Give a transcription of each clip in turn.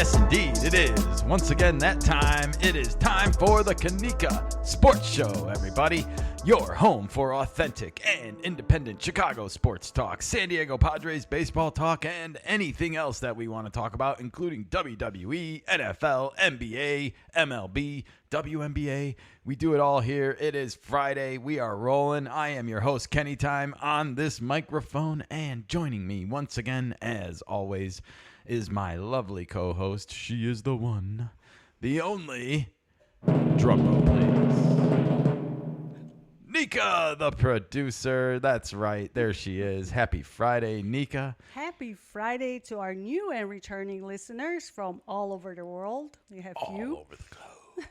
Yes, indeed, it is. Once again, that time, it is time for the KeNikka Sports Show, everybody. Your home for authentic and independent Chicago sports talk, San Diego Padres baseball talk, and anything else that we want to talk about, including WWE, NFL, NBA, MLB, WNBA. We do it all here. It is Friday. We are rolling. I am your host, Kenny Time, on this microphone, and joining me once again, as always, is my lovely co-host. She is the one, the only, drum roll please, Nika, the producer. That's right. There she is. Happy Friday, Nika. Happy Friday to our new and returning listeners from all over the world. We have you. All over the globe.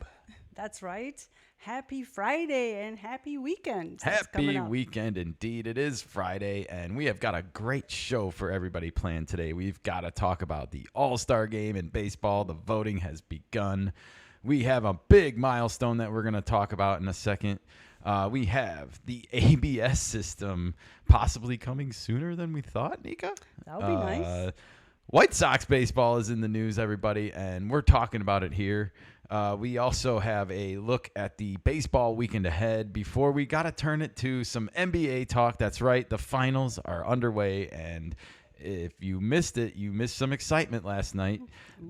That's right. Happy Friday and happy weekend. Happy weekend indeed. It is Friday, and we have got a great show for everybody planned today. We've got to talk about the All-Star game in baseball. The voting has begun. We have a big milestone that we're going to talk about in a second. We have the ABS system possibly coming sooner than we thought, Nika. That would be nice. White Sox baseball is in the news, everybody, and we're talking about it here. We also have a look at the baseball weekend ahead before we got to turn it to some NBA talk. That's right. The finals are underway, and if you missed it, you missed some excitement last night.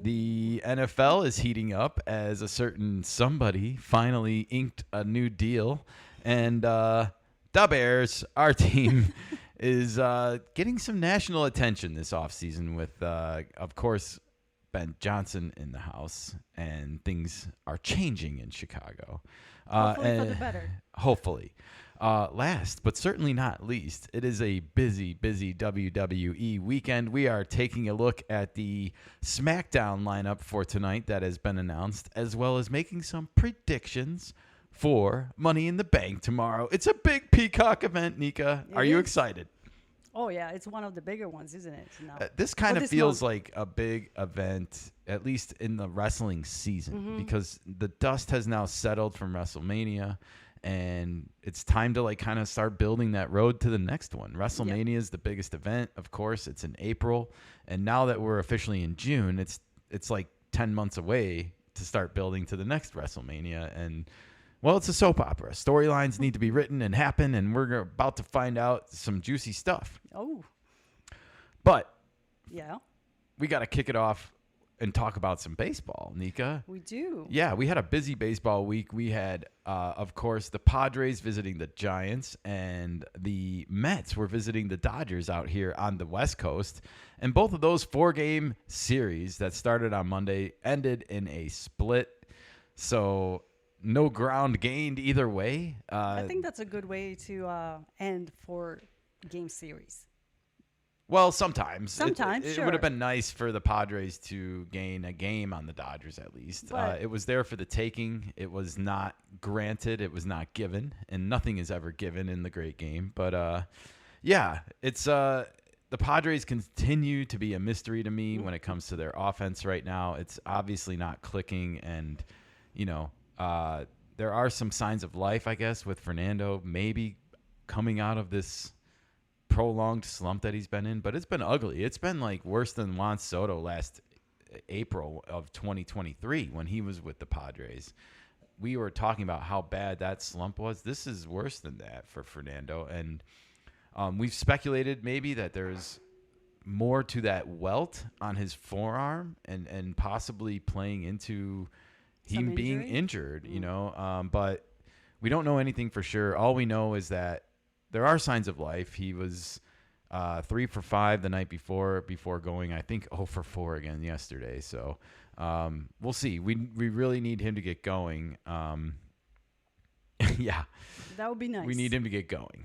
The NFL is heating up as a certain somebody finally inked a new deal, and the Bears, our team, is getting some national attention this offseason with, of course, Ben Johnson in the house, and things are changing in Chicago. Hopefully for the better. Hopefully. Last, but certainly not least, it is a busy WWE weekend. We are taking a look at the SmackDown lineup for tonight that has been announced, as well as making some predictions for Money in the Bank tomorrow. It's a big Peacock event, Nika. Are you excited? Oh, yeah. It's one of the bigger ones, isn't it? No. This kind of feels like a big event, at least in the wrestling season, because the dust has now settled from WrestleMania, and it's time to kind of start building that road to the next one. WrestleMania is the biggest event, of course. It's in April, and now that we're officially in June, it's like 10 months away to start building to the next WrestleMania, and well, it's a soap opera. Storylines need to be written and happen, and we're about to find out some juicy stuff. Oh. But yeah, we got to kick it off and talk about some baseball, Nika. We do. Yeah, we had a busy baseball week. We had, of course, the Padres visiting the Giants, and the Mets were visiting the Dodgers out here on the West Coast. And both of those 4-game series that started on Monday ended in a split. So no ground gained either way. I think that's a good way to end for game series. Well, sometimes. Sometimes, it sure. would have been nice for the Padres to gain a game on the Dodgers at least. It was there for the taking. It was not granted. It was not given. And nothing is ever given in the great game. But, yeah, it's the Padres continue to be a mystery to me when it comes to their offense right now. It's obviously not clicking. And, there are some signs of life, I guess, with Fernando maybe coming out of this prolonged slump that he's been in, but it's been ugly. It's been worse than Juan Soto last April of 2023 when he was with the Padres. We were talking about how bad that slump was. This is worse than that for Fernando, and we've speculated maybe that there's more to that welt on his forearm and possibly playing into him being injured, but we don't know anything for sure. All we know is that there are signs of life. He was 3 for 5 the night before going, I think, 0 for 4 again yesterday. So we'll see. We really need him to get going. Yeah. That would be nice. We need him to get going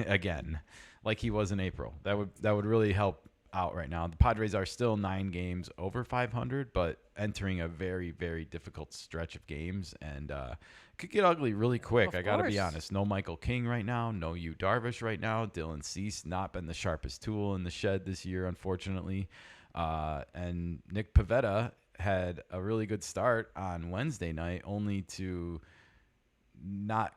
again, like he was in April. That would really help out right now. The Padres are still 9 games over 500, but entering a very, very difficult stretch of games, and could get ugly really quick. I got to be honest. No Michael King right now. No Yu Darvish right now. Dylan Cease not been the sharpest tool in the shed this year, unfortunately. And Nick Pivetta had a really good start on Wednesday night, only to not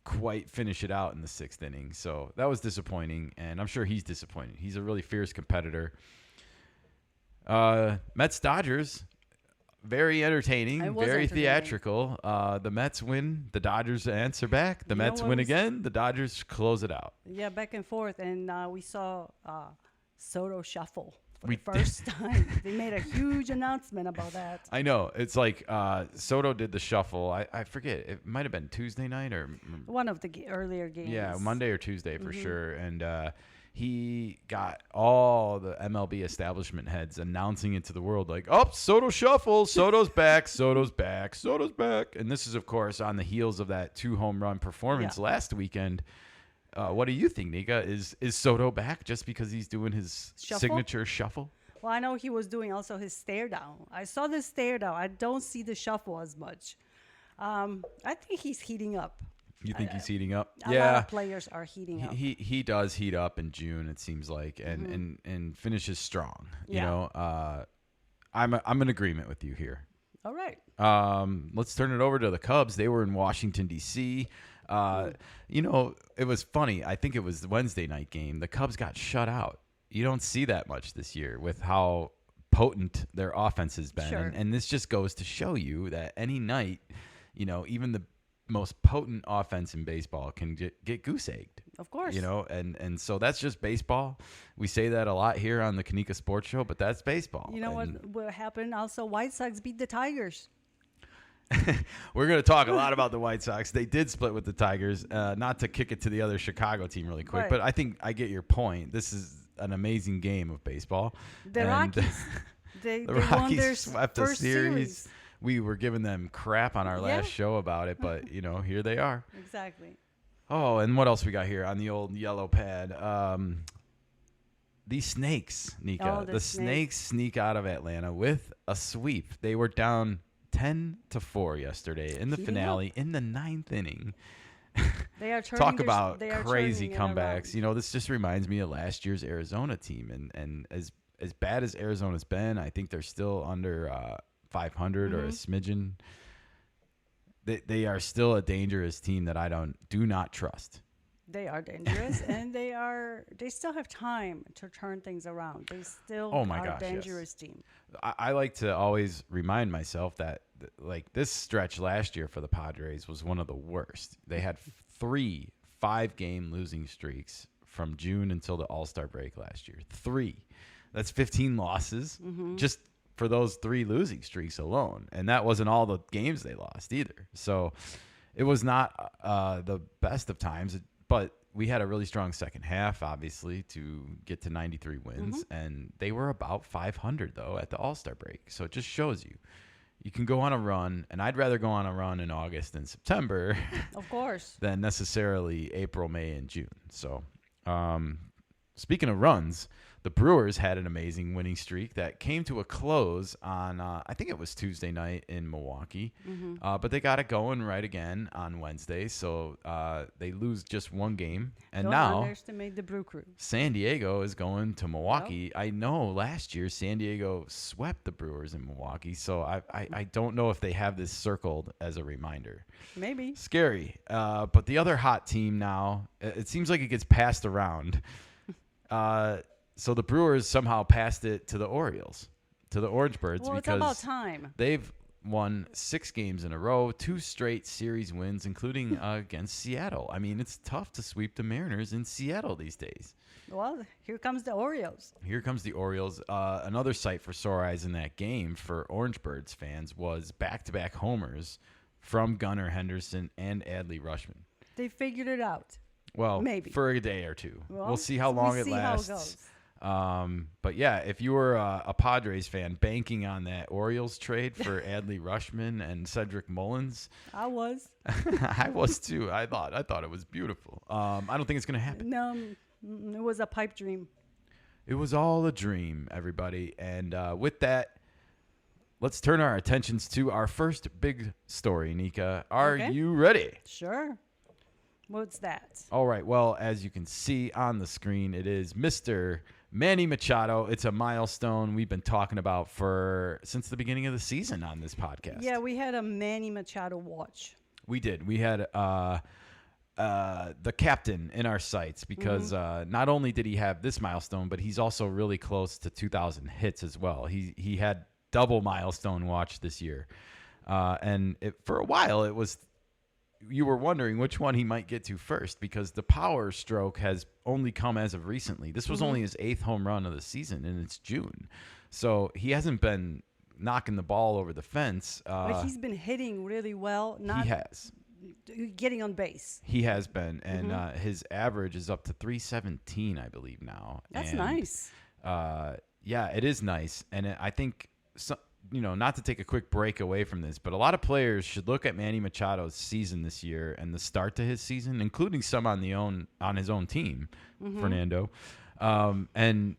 quite finish it out in the 6th inning. So that was disappointing, and I'm sure he's disappointed. He's a really fierce competitor. Mets Dodgers, very entertaining, It was very entertaining. theatrical. The Mets win. The Dodgers answer back. The You know Mets what win was- again. The Dodgers close it out. Yeah, back and forth, and we saw Soto shuffle for We the first time. They made a huge announcement about that. I know. It's like Soto did the shuffle. I forget. It might have been Tuesday night or One of the earlier games. yeah, Monday or Tuesday for Mm-hmm. sure. And he got all the MLB establishment heads announcing it to the world like, oh, Soto shuffle. Soto's back. Soto's back. Soto's back. And this is, of course, on the heels of that 2-home run performance Yeah. last weekend. What do you think, Nika? Is Soto back just because he's doing his Shuffle? signature shuffle? Well, I know he was doing also his stare down. I saw the stare down. I don't see the shuffle as much. I think he's heating up. You think he's heating up? A lot of players are heating up. He does heat up in June, it seems like, and finishes strong. You Yeah. know, I'm in agreement with you here. All right. Let's turn it over to the Cubs. They were in Washington, D.C. You know, it was funny. I think it was the Wednesday night game. The Cubs got shut out. You don't see that much this year with how potent their offense has been. Sure. And this just goes to show you that any night, you know, even the most potent offense in baseball can get goose-egged. Of course. You know, and so that's just baseball. We say that a lot here on the KeNikka Sports Show, but that's baseball. You know And what happened? Also, White Sox beat the Tigers. we're going to talk a lot about the White Sox. They did split with the Tigers, not to kick it to the other Chicago team really quick, Right. but I think I get your point. This is an amazing game of baseball. The And Rockies. They the won Rockies their swept a first series. We were giving them crap on our last Yeah. show about it, but, you know, here they are. Exactly. Oh, and what else we got here on the old yellow pad? These Snakes, Nika. Oh, the the Snakes sneak out of Atlanta with a sweep. They were down 10-4 yesterday in the Heating finale in the 9th inning. They are turning Talk their- about they are crazy turning it comebacks. around. You know, this just reminds me of last year's Arizona team. And as bad as Arizona's been, I think they're still under 500 or a Mm-hmm. smidgen. They are still a dangerous team that I do not trust. They are dangerous, and they still have time to turn things around. They still Oh my are gosh, a yes. dangerous team. I like to always remind myself that like this stretch last year for the Padres was one of the worst. They had 3 5-game losing streaks from June until the All-Star break last year. 3. That's 15 losses just for those 3 losing streaks alone. And that wasn't all the games they lost either. So it was not the best of times, but we had a really strong second half, obviously, to get to 93 wins. And they were about 500, though, at the All-Star break. So it just shows you can go on a run, and I'd rather go on a run in August and September Of course. than necessarily April, May, and June. So speaking of runs, the Brewers had an amazing winning streak that came to a close on, I think it was Tuesday night in Milwaukee. But they got it going right again on Wednesday. So they lose just 1 game. And Don't now underestimate the Brew Crew. San Diego is going to Milwaukee. I know last year San Diego swept the Brewers in Milwaukee. So I don't know if they have this circled as a reminder. Maybe. Scary. But the other hot team now, it seems like it gets passed around. So the Brewers somehow passed it to the Orioles, to the Orange Birds, Well, it's about because time. they've won 6 games in a row, 2 straight series wins, including against Seattle. I mean, it's tough to sweep the Mariners in Seattle these days. Well, here comes the Orioles. Here comes the Orioles. Another sight for sore eyes in that game for Orange Birds fans was back-to-back homers from Gunnar Henderson and Adley Rutschman. They figured it out. Well, Maybe. for a day or two. Well, we'll see how long it see how lasts. goes. But yeah, if you were a Padres fan banking on that Orioles trade for Adley Rutschman and Cedric Mullins, I was. I was too. I thought it was beautiful. I don't think it's gonna happen. No, it was a pipe dream. It was all a dream, everybody. And with that, let's turn our attentions to our first big story. Nika, are Okay. you ready? Sure. What's that? All right. Well, as you can see on the screen, it is Mr. Manny Machado. It's a milestone we've been talking about since the beginning of the season on this podcast. Yeah, we had a Manny Machado watch. We did. We had the captain in our sights because not only did he have this milestone, but he's also really close to 2,000 hits as well. He had double milestone watch this year. And for a while, you were wondering which one he might get to first because the power stroke has only come as of recently. This was only his 8th home run of the season, and it's June. So he hasn't been knocking the ball over the fence. But he's been hitting really well. Not he has. getting on base. He has been. And his average is up to 317, I believe, now. That's nice. Yeah, it is nice. And I think, not to take a quick break away from this, but a lot of players should look at Manny Machado's season this year and the start to his season, including some on his own team, Fernando. And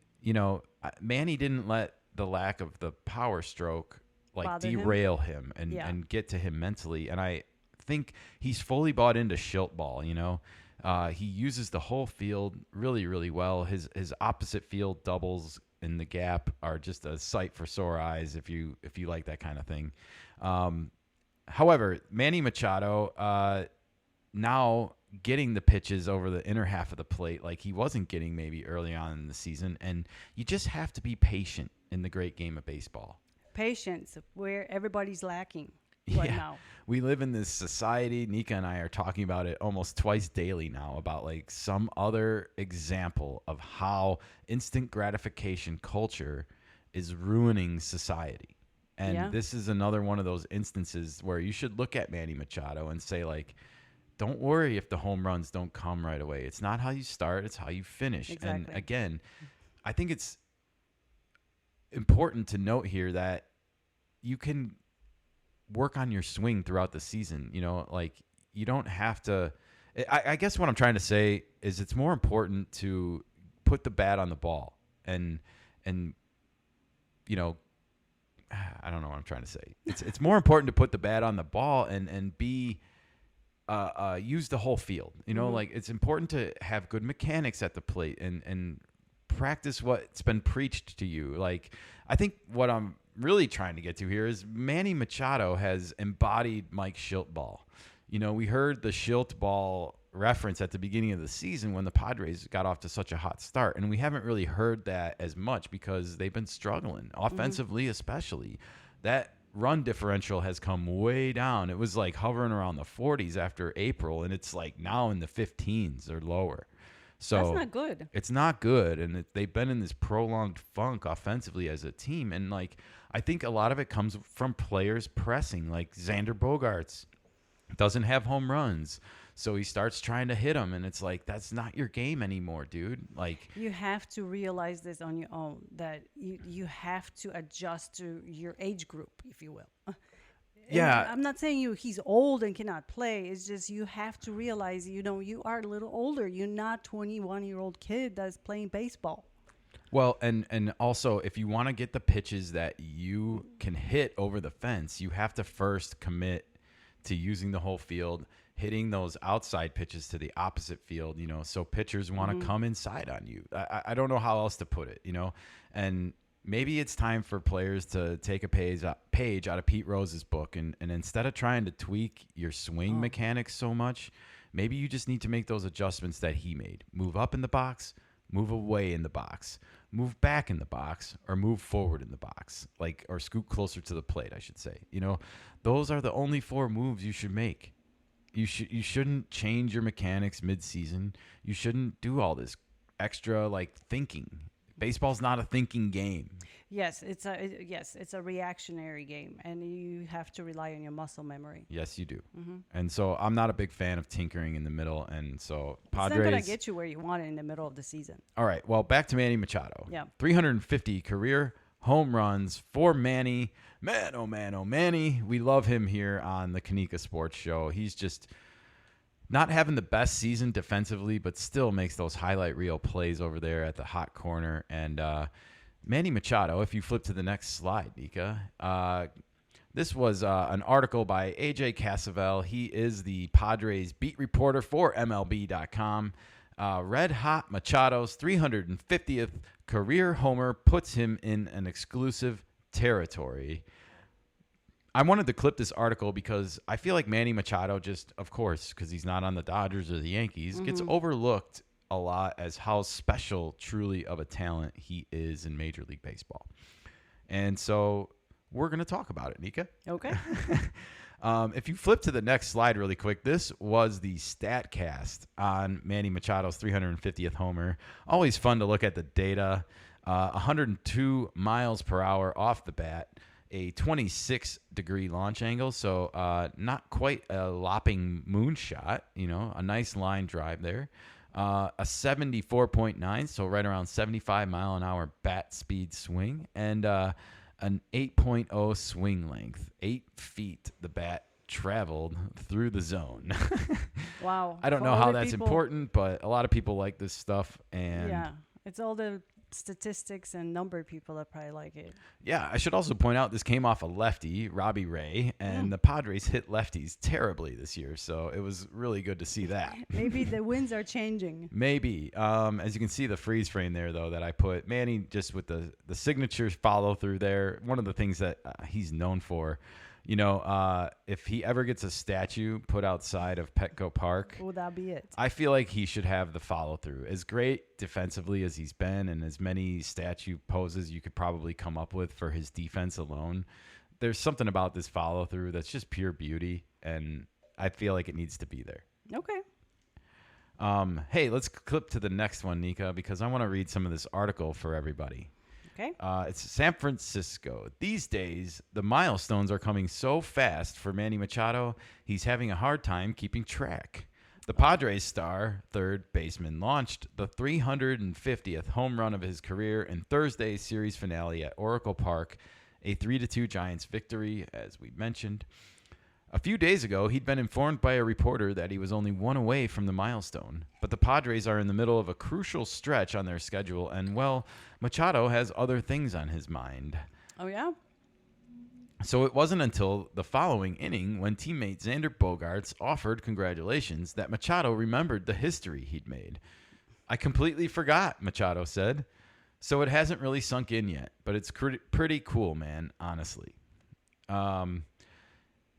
Manny didn't let the lack of the power stroke Bother derail him and get to him mentally. And I think he's fully bought into Schilt ball. He uses the whole field really, really well. His opposite field doubles in the gap are just a sight for sore eyes if you like that kind of thing. However, Manny Machado now getting the pitches over the inner half of the plate like he wasn't getting maybe early on in the season, and you just have to be patient in the great game of baseball. Patience, where everybody's lacking right now. We live in this society. Nika and I are talking about it almost twice daily now about some other example of how instant gratification culture is ruining society. And this is another one of those instances where you should look at Manny Machado and say, don't worry if the home runs don't come right away. It's not how you start, it's how you finish. Exactly. And again, I think it's important to note here that you can work on your swing throughout the season. You don't have to. I guess what I'm trying to say is it's more important to put the bat on the ball and I don't know what I'm trying to say. It's more important to put the bat on the ball and be use the whole field. It's important to have good mechanics at the plate and practice what's been preached to you. I think what I'm really trying to get to here is Manny Machado has embodied Mike Schilt ball. We heard the Schilt ball reference at the beginning of the season when the Padres got off to such a hot start, and we haven't really heard that as much because they've been struggling offensively, especially. That run differential has come way down. It was hovering around the 40s after April, and it's now in the 15s or lower. So that's not good. It's not good, and they've been in this prolonged funk offensively as a team. And I think a lot of it comes from players pressing. Xander Bogaerts doesn't have home runs, so he starts trying to hit them, and it's that's not your game anymore, dude. You have to realize this on your own, that you have to adjust to your age group, if you will. Yeah. I'm not saying he's old and cannot play. It's just you have to realize, you are a little older. You're not 21-year-old kid that's playing baseball. Well, and also, if you want to get the pitches that you can hit over the fence, you have to first commit to using the whole field, hitting those outside pitches to the opposite field, so pitchers want to come inside on you. I don't know how else to put it, and maybe it's time for players to take a page out of Pete Rose's book, and instead of trying to tweak your swing mechanics so much, maybe you just need to make those adjustments that he made. Move up in the box, move away in the box, move back in the box, or move forward in the box, or scoot closer to the plate, I should say. Those are the only 4 moves you should make. You shouldn't change your mechanics mid-season. You shouldn't do all this extra thinking. Baseball's not a thinking game. Yes, it's a reactionary game, and you have to rely on your muscle memory. Yes, you do. And so I'm not a big fan of tinkering in the middle, and so Padres. It's not going to get you where you want it in the middle of the season. All right, well, back to Manny Machado. Yeah. 350 career home runs for Manny. Man, oh man, oh Manny. We love him here on the KeNikka Sports Show. He's just not having the best season defensively, but still makes those highlight reel plays over there at the hot corner. And Manny Machado, if you flip to the next slide, Nika, this was an article by AJ Casavel. He is the Padres beat reporter for MLB.com. Red Hot Machado's 350th career homer puts him in an exclusive territory. I wanted to clip this article because I feel like Manny Machado just, of course, because he's not on the Dodgers or the Yankees, gets overlooked a lot as how special truly of a talent he is in Major League Baseball. And so we're going to talk about it, Nika. Okay. If you flip to the next slide really quick, this was the StatCast on Manny Machado's 350th homer. Always fun to look at the data. 102 miles per hour off the bat, a 26-degree launch angle, so not quite a lopping moonshot, a nice line drive there. A 74.9, so right around 75 mile an hour bat speed swing, and an 8.0 swing length. 8 feet the bat traveled through the zone. Wow. I don't know how that's important, but a lot of people like this stuff. And yeah, it's all the statistics and number people that probably like it. Yeah, I should also point out this came off a lefty, Robbie Ray, and the Padres hit lefties terribly this year, so it was really good to see that. Maybe the winds are changing. Maybe. As you can see the freeze frame there, though, that I put, Manny just with the signatures follow through there. One of the things that he's known for, if he ever gets a statue put outside of Petco Park, Will that be it? I feel like he should have the follow through. As great defensively as he's been, and as many statue poses you could probably come up with for his defense alone, there's something about this follow through that's just pure beauty, and I feel like it needs to be there. Okay. Hey, let's clip to the next one, Nika, because I want to read some of this article for everybody. Okay. It's San Francisco. These days, the milestones are coming so fast for Manny Machado, he's having a hard time keeping track. The Padres star, third baseman, launched the 350th home run of his career in Thursday's series finale at Oracle Park, a 3-2 Giants victory, as we mentioned. A few days ago, he'd been informed by a reporter that he was only one away from the milestone. But the Padres are in the middle of a crucial stretch on their schedule, and, well, Machado has other things on his mind. Oh, yeah? So it wasn't until the following inning, when teammate Xander Bogaerts offered congratulations, that Machado remembered the history he'd made. I completely forgot, Machado said. So it hasn't really sunk in yet, but it's pretty cool, man, honestly.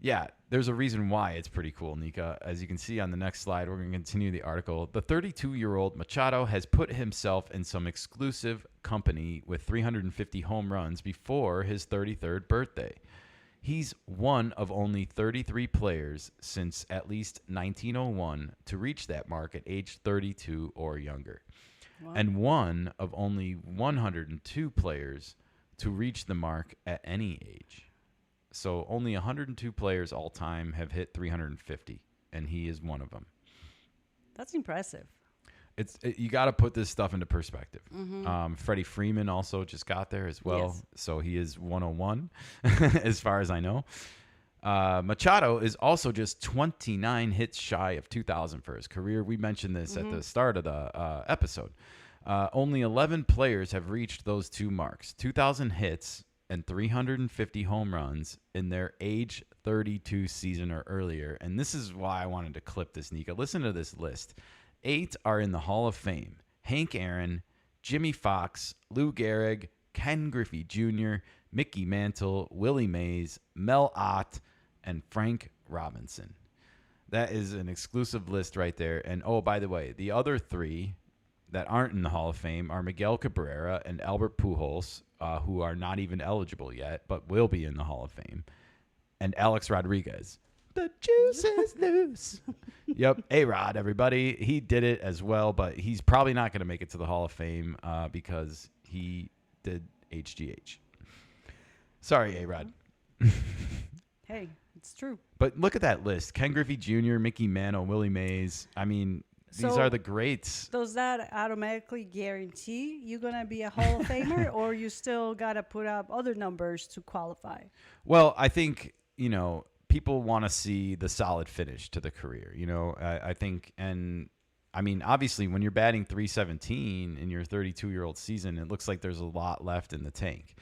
Yeah, there's a reason why it's pretty cool, Nika. As you can see on the next slide, we're going to continue the article. The 32-year-old Machado has put himself in some exclusive company with 350 home runs before his 33rd birthday. He's one of only 33 players since at least 1901 to reach that mark at age 32 or younger. Wow. And one of only 102 players to reach the mark at any age. So only 102 players all time have hit 350, and he is one of them. That's impressive. You got to put this stuff into perspective. Mm-hmm. Freddie Freeman also just got there as well, Yes. So he is 101 as far as I know. Machado is also just 29 hits shy of 2,000 for his career. We mentioned this at the start of the episode. Only 11 players have reached those two marks, 2,000 hits and 350 home runs in their age 32 season or earlier. And this is why I wanted to clip this, Nika. Listen to this list. 8 are in the Hall of Fame. Hank Aaron, Jimmy Fox, Lou Gehrig, Ken Griffey Jr., Mickey Mantle, Willie Mays, Mel Ott, and Frank Robinson. That is an exclusive list right there. And, oh, by the way, the other 3 that aren't in the Hall of Fame are Miguel Cabrera and Albert Pujols, who are not even eligible yet, but will be in the Hall of Fame, and Alex Rodriguez. The juice is loose. Yep, A-Rod, everybody. He did it as well, but he's probably not going to make it to the Hall of Fame because he did HGH. Sorry, A-Rod. Hey, it's true. But look at that list. Ken Griffey Jr., Mickey Mantle, Willie Mays. I mean, these are the greats. Does that automatically guarantee you're going to be a Hall of Famer, or you still got to put up other numbers to qualify? Well, I think, people want to see the solid finish to the career. I think, and I mean, obviously, when you're batting .317 in your 32-year-old season, it looks like there's a lot left in the tank.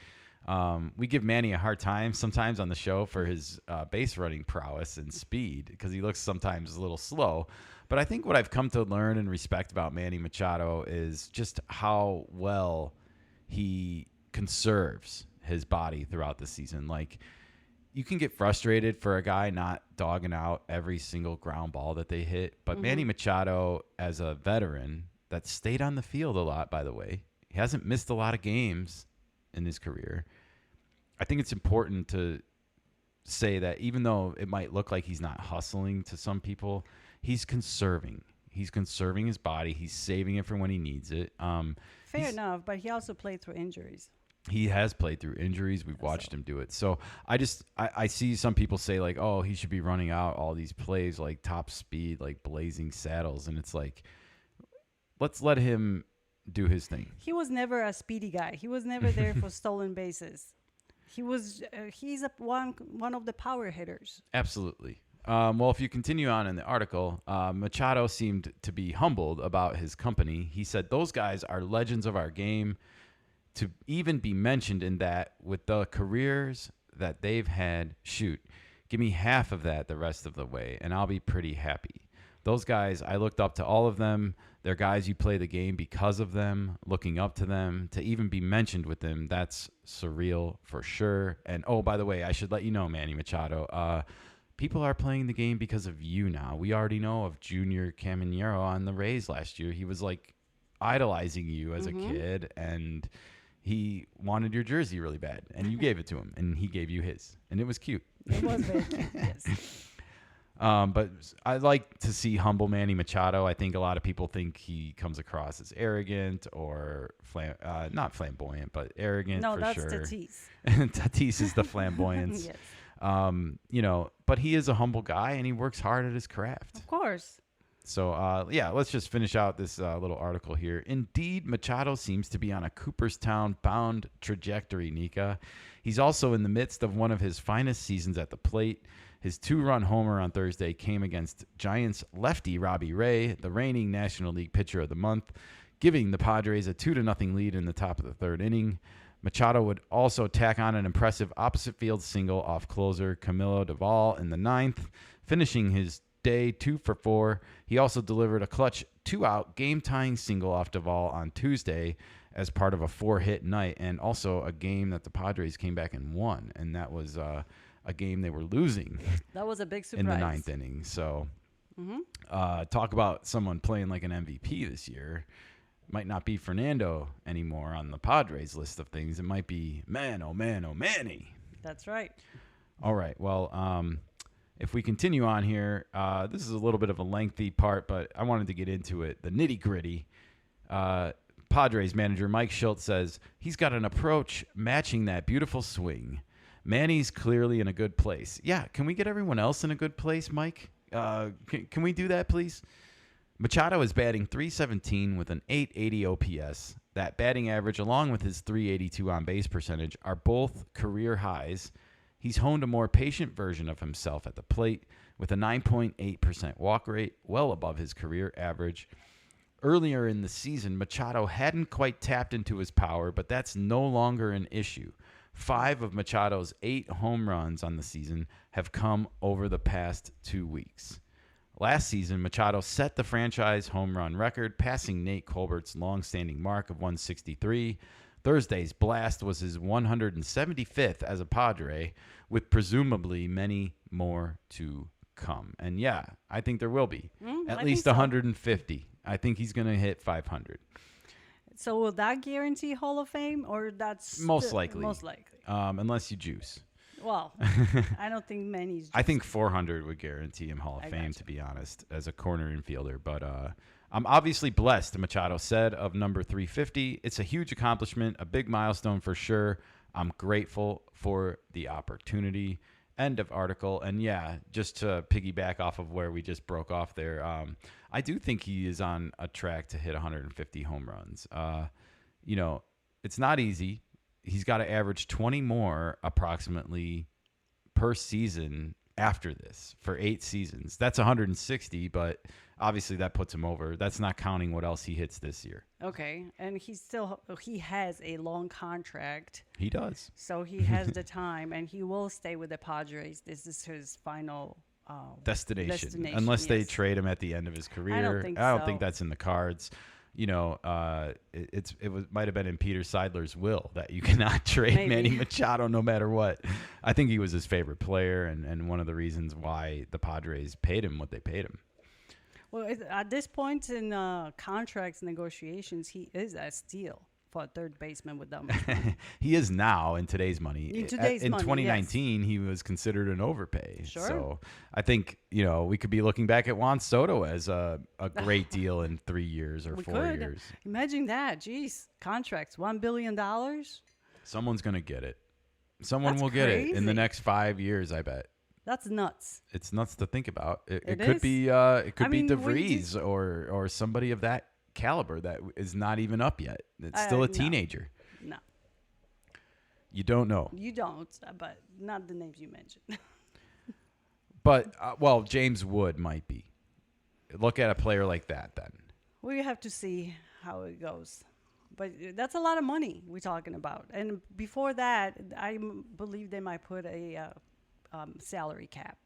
We give Manny a hard time sometimes on the show for his base running prowess and speed because he looks sometimes a little slow. But I think what I've come to learn and respect about Manny Machado is just how well he conserves his body throughout the season. Like, you can get frustrated for a guy not dogging out every single ground ball that they hit. But Manny Machado, as a veteran that stayed on the field a lot, by the way, he hasn't missed a lot of games in his career. I think it's important to say that even though it might look like he's not hustling to some people, he's conserving. He's conserving his body. He's saving it for when he needs it. Fair enough, but he also played through injuries. He has played through injuries. We've watched him do it. So I see some people say like, oh, he should be running out all these plays like top speed, like blazing saddles. And it's like, let's let him do his thing. He was never a speedy guy. He was never there for stolen bases. He's one of the power hitters. Absolutely. Well, if you continue on in the article, Machado seemed to be humbled about his company. He said, those guys are legends of our game. To even be mentioned in that with the careers that they've had, shoot, give me half of that the rest of the way, and I'll be pretty happy. Those guys, I looked up to all of them. They're guys you play the game because of them, looking up to them. To even be mentioned with them, that's surreal for sure. And, oh, by the way, I should let you know, Manny Machado, people are playing the game because of you now. We already know of Junior Caminero on the Rays last year. He was, like, idolizing you as a kid, and he wanted your jersey really bad, and you gave it to him, and he gave you his, and it was cute. It was very cute, yes. But I like to see humble Manny Machado. I think a lot of people think he comes across as arrogant or not flamboyant, but arrogant. No, for that's sure. Tatis. Tatis is the flamboyance. Yes. But he is a humble guy, and he works hard at his craft. Of course. So, let's just finish out this little article here. Indeed, Machado seems to be on a Cooperstown-bound trajectory, Nika. He's also in the midst of one of his finest seasons at the plate. His 2-run homer on Thursday came against Giants lefty Robbie Ray, the reigning National League Pitcher of the Month, giving the Padres a 2-0 lead in the top of the third inning. Machado would also tack on an impressive opposite field single off closer Camilo Doval in the ninth, finishing his day 2 for 4. He also delivered a clutch 2-out game-tying single off Doval on Tuesday as part of a 4-hit night, and also a game that the Padres came back and won, and that was a game they were losing. That was a big surprise. In the ninth inning. So talk about someone playing like an MVP this year. Might not be Fernando anymore on the Padres list of things. It might be Manny. That's right. All right. Well, if we continue on here, this is a little bit of a lengthy part, but I wanted to get into it. The nitty gritty. Padres manager Mike Schultz says he's got an approach matching that beautiful swing. Manny's clearly in a good place. Yeah. Can we get everyone else in a good place, Mike? Can we do that, please? Machado is batting .317 with an .880 OPS. That batting average, along with his .382 on-base percentage, are both career highs. He's honed a more patient version of himself at the plate with a 9.8% walk rate, well above his career average. Earlier in the season, Machado hadn't quite tapped into his power, but that's no longer an issue. 5 of Machado's 8 home runs on the season have come over the past 2 weeks. Last season, Machado set the franchise home run record, passing Nate Colbert's long-standing mark of 163. Thursday's blast was his 175th as a Padre, with presumably many more to come. And yeah, I think there will be. At least 150. I think he's going to hit 500. So will that guarantee Hall of Fame, or that's most likely? Most likely. Unless you juice. Well, I don't think many's. I think 400 would guarantee him Hall of Fame, to be honest, as a corner infielder. But I'm obviously blessed, Machado said, of number 350. It's a huge accomplishment, a big milestone for sure. I'm grateful for the opportunity. End of article. And yeah, just to piggyback off of where we just broke off there, I do think he is on a track to hit 150 home runs. It's not easy. He's got to average 20 more approximately per season after this for 8 seasons. That's 160, but obviously that puts him over. That's not counting what else he hits this year. Okay, and he has a long contract. He does. So he has the time, and he will stay with the Padres. This is his final destination. Unless they trade him at the end of his career. I don't think that's in the cards. It might have been in Peter Seidler's will that you cannot trade Manny Machado no matter what. I think he was his favorite player and one of the reasons why the Padres paid him what they paid him. Well, at this point in contracts negotiations, he is a steal for a third baseman with that much money. He is now in today's money. In today's in money, 2019, he was considered an overpay. Sure. So I think, we could be looking back at Juan Soto as a great deal in 3 years or We 4 could. years. Imagine that. Jeez. Contracts, $1 billion. Someone's going to get it. Someone That's will get it in the crazy. next 5 years, I bet. That's nuts. It's nuts to think about. It It could is. be it could I be mean, when you DeVries or somebody of that caliber that is not even up yet. It's still a no. teenager. No, You don't know. you don't, but not the names you mentioned. But well, James Wood might be. Look at a player like that then. We have to see how it goes. But that's a lot of money we're talking about. And before that, I believe they might put a salary cap.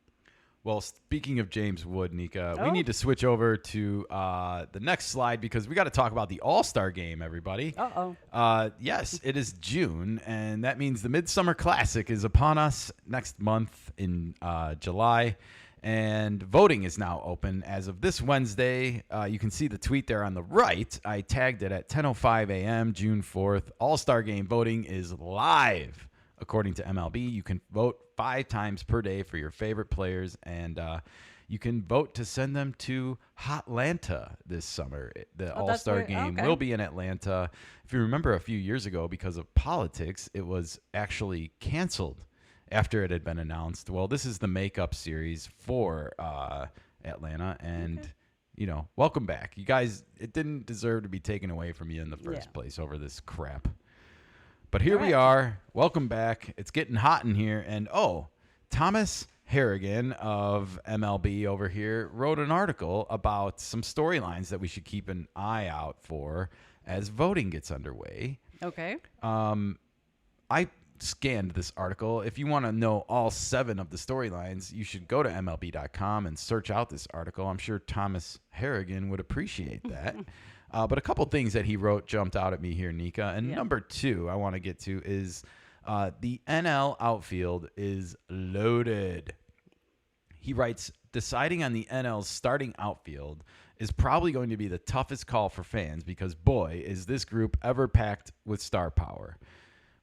Well, speaking of James Wood, Nika, we Oh. need to switch over to the next slide because we got to talk about the All-Star game, everybody. Uh-oh. Yes, it is June, and that means the Midsummer Classic is upon us next month in July. And voting is now open as of this Wednesday. You can see the tweet there on the right. I tagged it at 10:05 a.m., June 4th. All-Star game voting is live. According to MLB, you can vote 5 times per day for your favorite players, and you can vote to send them to Hotlanta this summer. The that's All-Star where- game okay. will be in Atlanta. If you remember a few years ago, because of politics, it was actually canceled after it had been announced. Well, this is the makeup series for Atlanta, and welcome back. You guys, it didn't deserve to be taken away from you in the first Yeah. place over this crap. But here All we right. are. Welcome back. It's getting hot in here. And Thomas Harrigan of MLB over here wrote an article about some storylines that we should keep an eye out for as voting gets underway. Okay. I scanned this article. If you want to know all 7 of the storylines, you should go to MLB.com and search out this article. I'm sure Thomas Harrigan would appreciate that. But a couple things that he wrote jumped out at me here, Nika. And Yeah. number 2 I want to get to is the NL outfield is loaded. He writes, deciding on the NL's starting outfield is probably going to be the toughest call for fans because, boy, is this group ever packed with star power.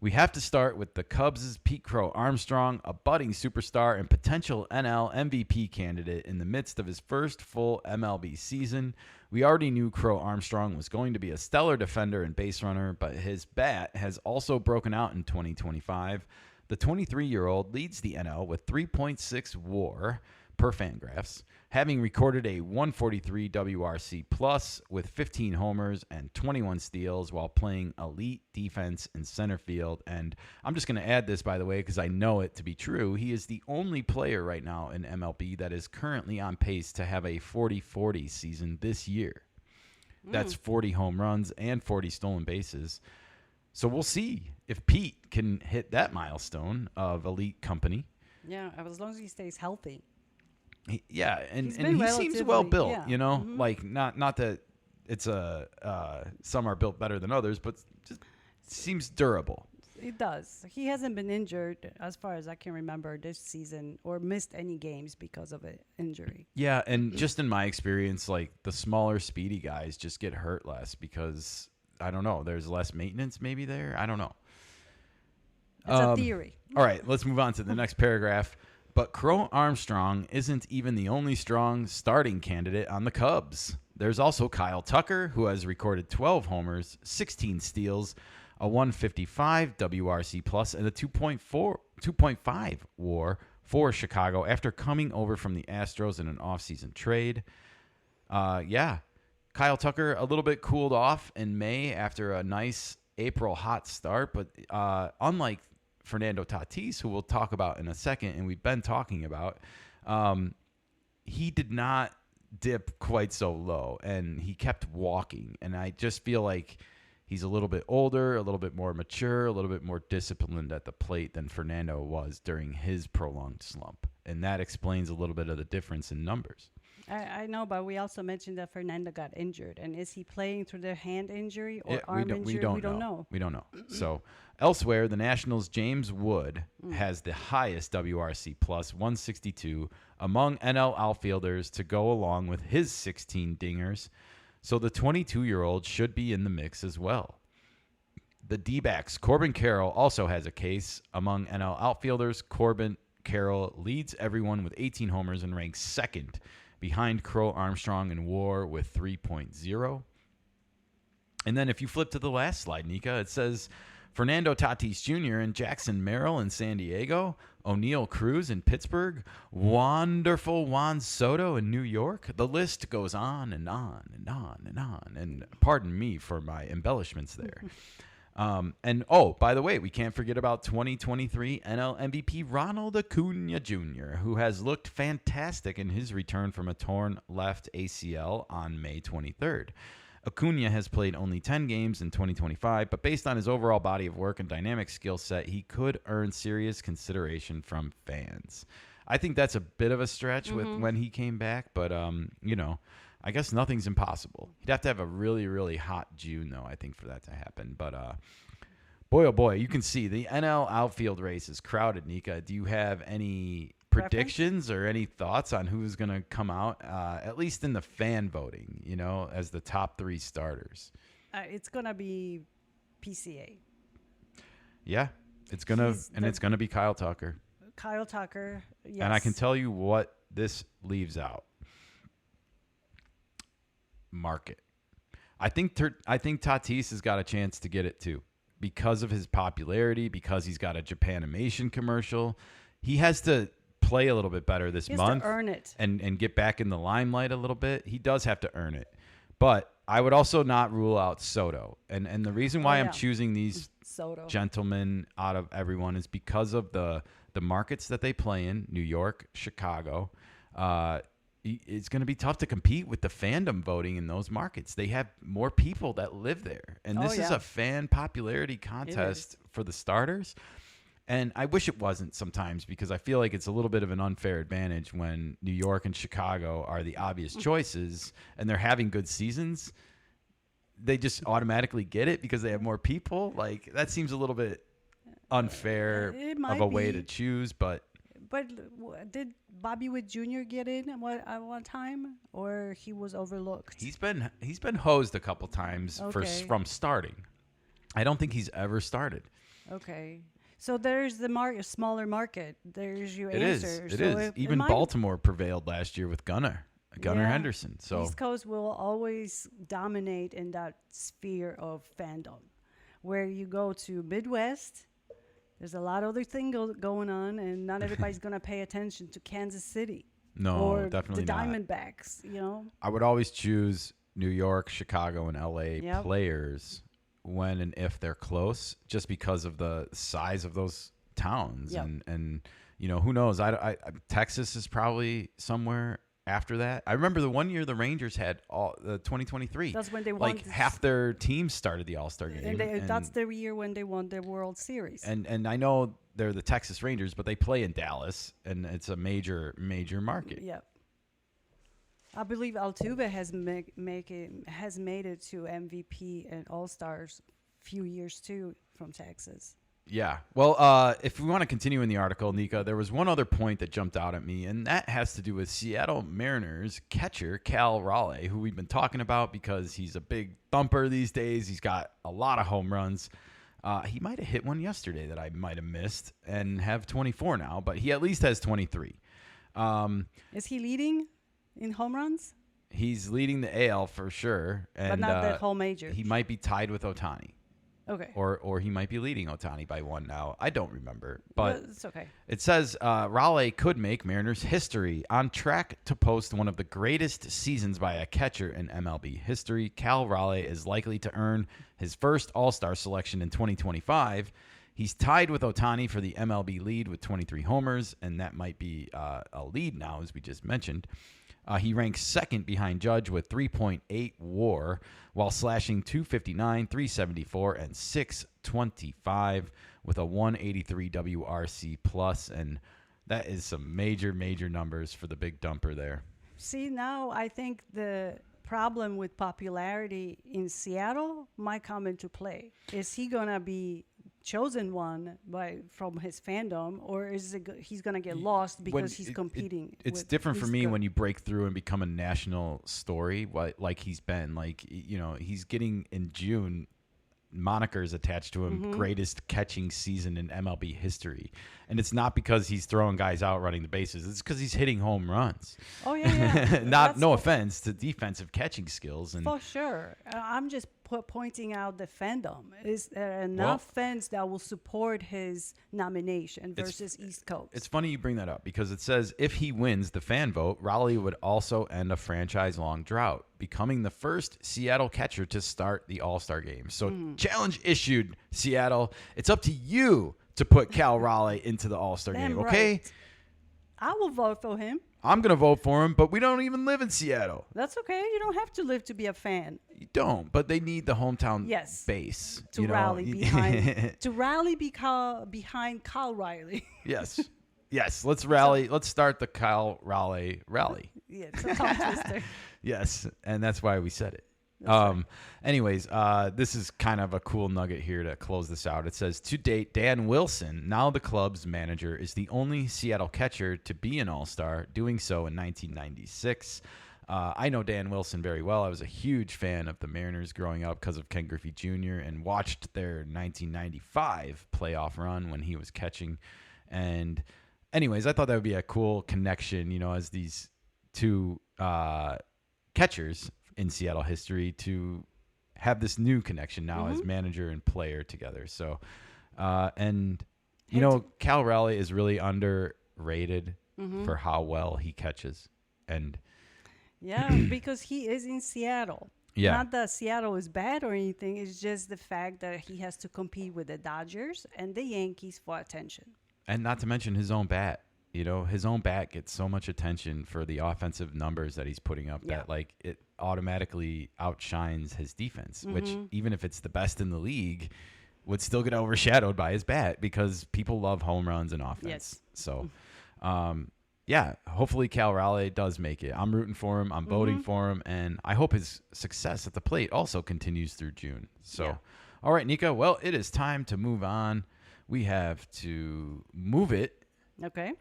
We have to start with the Cubs' Pete Crow Armstrong, a budding superstar and potential NL MVP candidate in the midst of his first full MLB season. We already knew Crow Armstrong was going to be a stellar defender and base runner, but his bat has also broken out in 2025. The 23-year-old leads the NL with 3.6 WAR per Fangraphs, having recorded a 143 WRC plus with 15 homers and 21 steals while playing elite defense in center field. And I'm just going to add this, by the way, because I know it to be true. He is the only player right now in MLB that is currently on pace to have a 40-40 season this year. That's 40 home runs and 40 stolen bases. So we'll see if Pete can hit that milestone of elite company. Yeah, as long as he stays healthy. Yeah, and He's he been seems well built, yeah. like not that it's some are built better than others, but just seems durable. It does. He hasn't been injured, as far as I can remember, this season or missed any games because of an injury. Yeah, and just in my experience, like the smaller, speedy guys just get hurt less because I don't know. There's less maintenance maybe there. I don't know. It's a theory. All right, let's move on to the next paragraph. But Crow Armstrong isn't even the only strong starting candidate on the Cubs. There's also Kyle Tucker, who has recorded 12 homers, 16 steals, a 155 WRC plus, and a 2.5 WAR for Chicago after coming over from the Astros in an offseason trade. Yeah, Kyle Tucker a little bit cooled off in May after a nice April hot start, but unlike Fernando Tatis, who we'll talk about in a second, and we've been talking about, he did not dip quite so low, and he kept walking. And I just feel like he's a little bit older, a little bit more mature, a little bit more disciplined at the plate than Fernando was during his prolonged slump. And that explains a little bit of the difference in numbers. I know, but we also mentioned that Fernando got injured. And is he playing through the hand injury or Yeah, arm injury? We don't know. We don't know. So elsewhere, the Nationals' James Wood has the highest WRC plus 162 among NL outfielders to go along with his 16 dingers. So the 22-year-old should be in the mix as well. The D-backs, Corbin Carroll also has a case. Among NL outfielders, Corbin Carroll leads everyone with 18 homers and ranks second behind Crow Armstrong and WAR with 3.0. And then if you flip to the last slide, Nika, it says Fernando Tatis Jr. and Jackson Merrill in San Diego, O'Neill Cruz in Pittsburgh, wonderful Juan Soto in New York. The list goes on and on and on and on. And pardon me for my embellishments there. And by the way, we can't forget about 2023 NL MVP Ronald Acuna Jr., who has looked fantastic in his return from a torn left ACL on May 23rd. Acuna has played only 10 games in 2025, but based on his overall body of work and dynamic skill set, he could earn serious consideration from fans. I think that's a bit of a stretch with when he came back, but I guess nothing's impossible. He'd have to have a really, really hot June, though, I think, for that to happen. But boy, oh boy, you can see the NL outfield race is crowded, Nika. Do you have any predictions or any thoughts on who's going to come out, at least in the fan voting, as the top 3 starters? It's going to be PCA. Yeah, it's going to be Kyle Tucker. Kyle Tucker, yes. And I can tell you what this leaves out. Market. I think Tatis has got a chance to get it too because of his popularity, because he's got a Japanimation commercial. He has to play a little bit better this month to earn it and get back in the limelight a little bit. He does have to earn it. But I would also not rule out Soto. And the reason why I'm choosing these gentlemen out of everyone is because of the markets that they play in, New York, Chicago. It's going to be tough to compete with the fandom voting in those markets. They have more people that live there. And this is a fan popularity contest for the starters. And I wish it wasn't sometimes because I feel like it's a little bit of an unfair advantage when New York and Chicago are the obvious choices and they're having good seasons. They just automatically get it because they have more people. Like, that seems a little bit unfair of a way to choose, But did Bobby Witt Jr. get in at one time, or he was overlooked? He's been hosed a couple times from starting. I don't think he's ever started. Okay, so there's the smaller market. There's your answer. It is. Even Baltimore prevailed last year with Gunnar Henderson. So East Coast will always dominate in that sphere of fandom. Where you go to Midwest, there's a lot of other things going on, and not everybody's going to pay attention to Kansas City. No, or definitely the not. Diamondbacks, I would always choose New York, Chicago, and LA players when and if they're close, just because of the size of those towns. Yep. And who knows? I Texas is probably somewhere after that. I remember the one year the Rangers had the 2023. That's when they won. Half their team started the All-Star game. And that's the year when they won the World Series. And I know they're the Texas Rangers, but they play in Dallas, and it's a major market. Yeah. I believe Altuve has made it to MVP and All-Stars few years too from Texas. Yeah. Well, if we want to continue in the article, Nika, there was one other point that jumped out at me, and that has to do with Seattle Mariners catcher Cal Raleigh, who we've been talking about because he's a big thumper these days. He's got a lot of home runs. He might have hit one yesterday that I might have missed and have 24 now, but he at least has 23. Is he leading in home runs? He's leading the AL for sure. But not the whole major. He might be tied with Ohtani. Okay. Or he might be leading Ohtani by one now. I don't remember. But it's okay. It says Raleigh could make Mariners history, on track to post one of the greatest seasons by a catcher in MLB history. Cal Raleigh is likely to earn his first All-Star selection in 2025. He's tied with Ohtani for the MLB lead with 23 homers, and that might be a lead now, as we just mentioned. He ranks second behind Judge with 3.8 WAR, while slashing 259, 374, and 625 with a 183 WRC plus, and that is some major numbers for the big dumper there. See, now I think the problem with popularity in Seattle might come into play. Is he gonna be chosen one from his fandom, or is he's going to get lost because he's competing? It's different for me when you break through and become a national story, like he's been. Like, he's getting in June monikers attached to him, greatest catching season in MLB history. And it's not because he's throwing guys out running the bases. It's because he's hitting home runs. Oh, yeah. No offense to defensive catching skills. And for sure. I'm just pointing out the fandom. Is there enough fans that will support his nomination versus East Coast? It's funny you bring that up because it says if he wins the fan vote, Raleigh would also end a franchise-long drought, becoming the first Seattle catcher to start the All-Star game. So challenge issued, Seattle. It's up to you to put Cal Raleigh into the All-Star game, okay? Right. I will vote for him. I'm going to vote for him, but we don't even live in Seattle. That's okay. You don't have to live to be a fan. You don't, but they need the hometown base. To rally behind behind Kyle Riley. Yes. Let's rally. Let's start the Kyle Raleigh rally. Yeah, it's a tongue twister. Yes, and that's why we said it. Anyways, this is kind of a cool nugget here to close this out. It says, to date, Dan Wilson, now the club's manager, is the only Seattle catcher to be an All-Star, doing so in 1996. I know Dan Wilson very well. I was a huge fan of the Mariners growing up because of Ken Griffey Jr. and watched their 1995 playoff run when he was catching. And anyways, I thought that would be a cool connection, as these two catchers in Seattle history to have this new connection now as manager and player together. So, Cal Raleigh is really underrated for how well he catches. And because he is in Seattle. Yeah. Not that Seattle is bad or anything. It's just the fact that he has to compete with the Dodgers and the Yankees for attention. And not to mention his own bat. His own bat gets so much attention for the offensive numbers that he's putting up that it automatically outshines his defense, which even if it's the best in the league, would still get overshadowed by his bat because people love home runs and offense. Yes. So, hopefully Cal Raleigh does make it. I'm rooting for him. I'm voting for him. And I hope his success at the plate also continues through June. So, all right, Nika, well, it is time to move on. We have to move it. Okay.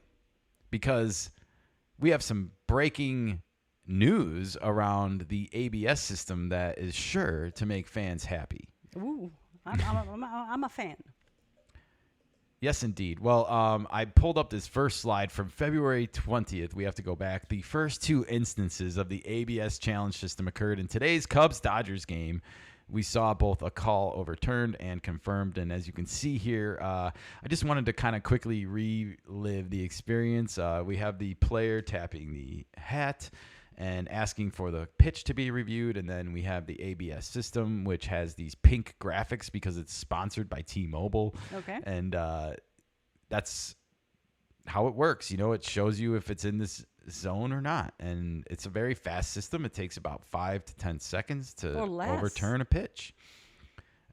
Because we have some breaking news around the ABS system that is sure to make fans happy. Ooh, I'm a fan. Yes, indeed. Well, I pulled up this first slide from February 20th. We have to go back. The first two instances of the ABS challenge system occurred in today's Cubs-Dodgers game. We saw both a call overturned and confirmed. And as you can see here, I just wanted to kind of quickly relive the experience. We have the player tapping the hat and asking for the pitch to be reviewed. And then we have the ABS system, which has these pink graphics because it's sponsored by T-Mobile. Okay. And that's how it works. It shows you if it's in this zone or not, and it's a very fast system. It takes about 5 to 10 seconds to overturn a pitch,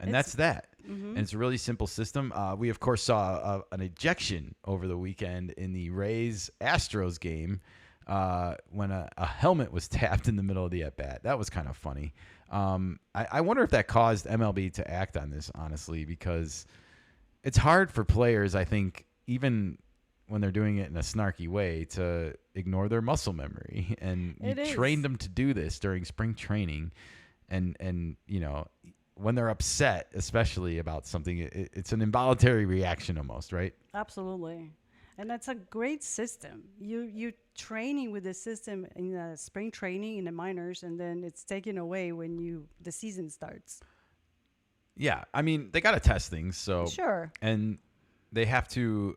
and that's that. And it's a really simple system. We of course saw an ejection over the weekend in the Rays Astros game when a helmet was tapped in the middle of the at bat. That was kind of funny. I wonder if that caused MLB to act on this, honestly, because it's hard for players, I think, even when they're doing it in a snarky way, to ignore their muscle memory. And you trained them to do this during spring training. And when they're upset, especially about something, it's an involuntary reaction almost, right? Absolutely. And that's a great system. You training with the system in the spring training in the minors, and then it's taken away when the season starts. Yeah. I mean, they got to test things. So sure. And they have to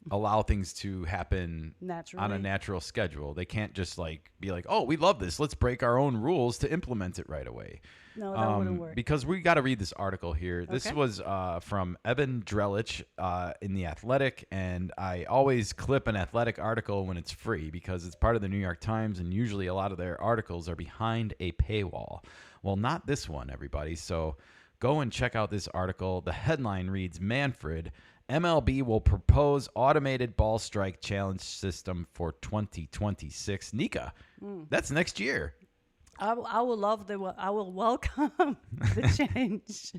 allow things to happen naturally on a natural schedule. They can't just be like, oh, we love this, let's break our own rules to implement it right away. No, that wouldn't work. Because we got to read this article here. Okay. This was from Evan Drelich in The Athletic, and I always clip an Athletic article when it's free because it's part of the New York Times, and usually a lot of their articles are behind a paywall. Well, not this one, everybody. So go and check out this article. The headline reads, Manfred, MLB will propose automated ball strike challenge system for 2026. Nika, that's next year. I will I will welcome the change.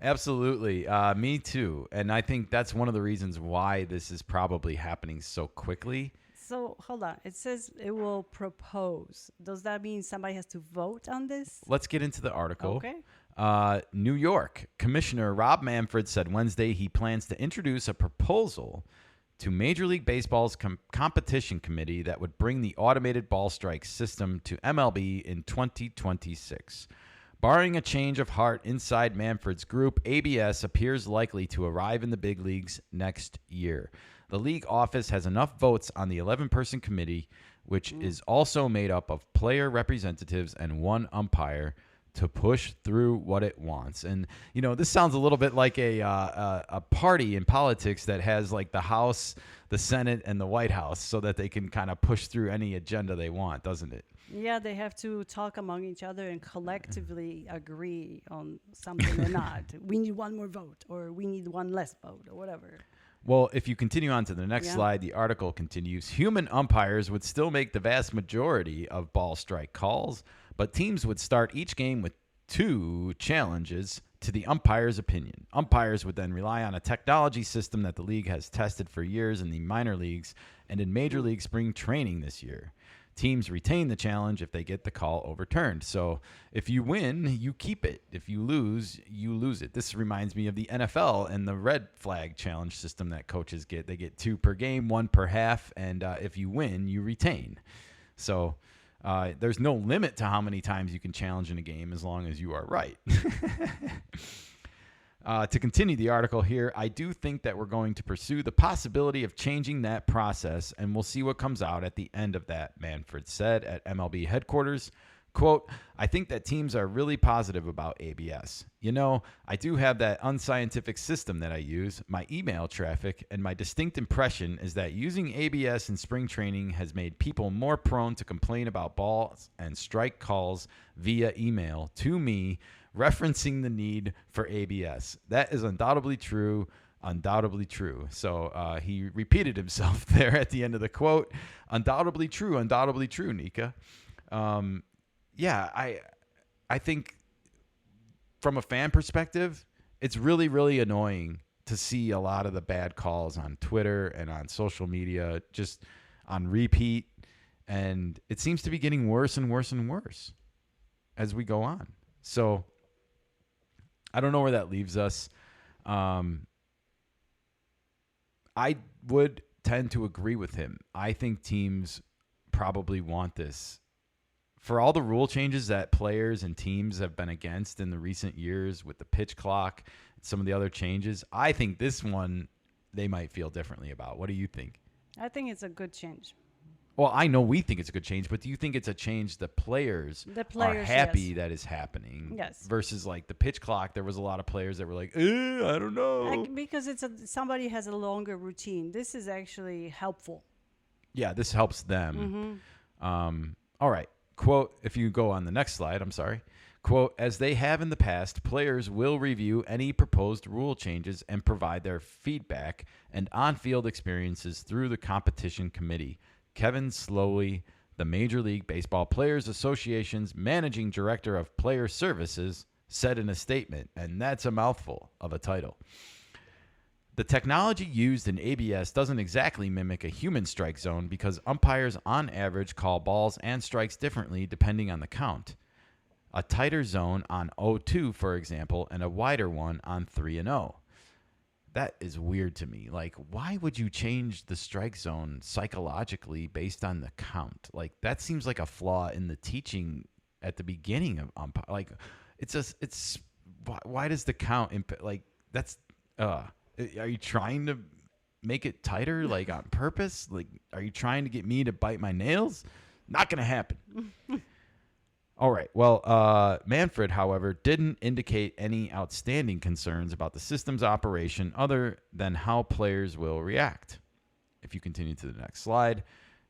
Absolutely. Me too. And I think that's one of the reasons why this is probably happening so quickly. So hold on. It says it will propose. Does that mean somebody has to vote on this? Let's get into the article. Okay. New York Commissioner Rob Manfred said Wednesday he plans to introduce a proposal to Major League Baseball's competition committee that would bring the automated ball strike system to MLB in 2026. Barring a change of heart inside Manfred's group, ABS appears likely to arrive in the big leagues next year. The league office has enough votes on the 11-person committee, which is also made up of player representatives and one umpire, to push through what it wants. And, you know, this sounds a little bit like a party in politics that has like the House, the Senate, and the White House so that they can kind of push through any agenda they want, doesn't it? Yeah, they have to talk among each other and collectively agree on something or not. We need one more vote, or we need one less vote, or whatever. Well, if you continue on to the next slide, the article continues. Human umpires would still make the vast majority of ball strike calls, but teams would start each game with 2 challenges to the umpire's opinion. Umpires would then rely on a technology system that the league has tested for years in the minor leagues and in Major League spring training this year. Teams retain the challenge if they get the call overturned. So if you win, you keep it. If you lose, you lose it. This reminds me of the NFL and the red flag challenge system that coaches get. They get 2 per game, 1 per half, and if you win, you retain. So there's no limit to how many times you can challenge in a game as long as you are right. To continue the article here, I do think that we're going to pursue the possibility of changing that process, and we'll see what comes out at the end of that, Manfred said at MLB headquarters. Quote, I think that teams are really positive about ABS. You know, I do have that unscientific system that I use, my email traffic, and my distinct impression is that using ABS in spring training has made people more prone to complain about balls and strike calls via email to me, referencing the need for ABS. That is undoubtedly true. Undoubtedly true. So he repeated himself there at the end of the quote. Undoubtedly true, KeNikka. Yeah, I think from a fan perspective, it's really, really annoying to see a lot of the bad calls on Twitter and on social media, just on repeat. And it seems to be getting worse and worse and worse as we go on. So I don't know where that leaves us. I would tend to agree with him. I think teams probably want this. For all the rule changes that players and teams have been against in the recent years with the pitch clock, some of the other changes, I think this one they might feel differently about. What do you think? I think it's a good change. Well, I know we think it's a good change, but do you think it's a change the players are happy yes. that is happening? Yes. Versus like the pitch clock, there was a lot of players that were like, I don't know. Because somebody has a longer routine. This is actually helpful. Yeah, this helps them. All right. Quote, if you go on the next slide, I'm sorry. Quote, as they have in the past, players will review any proposed rule changes and provide their feedback and on-field experiences through the competition committee. Kevin Slowey, the Major League Baseball Players Association's managing director of player services, said in a statement, and that's a mouthful of a title. The technology used in ABS doesn't exactly mimic a human strike zone because umpires on average call balls and strikes differently depending on the count. A tighter zone on 0-2, for example, and a wider one on 3-0. That is weird to me. Like, why would you change the strike zone psychologically based on the count? Like, that seems like a flaw in the teaching at the beginning of umpire. Like, why does the count like that's are you trying to make it tighter, like on purpose? Like, are you trying to get me to bite my nails? Not going to happen. All right. Well, Manfred, however, didn't indicate any outstanding concerns about the system's operation other than how players will react. If you continue to the next slide,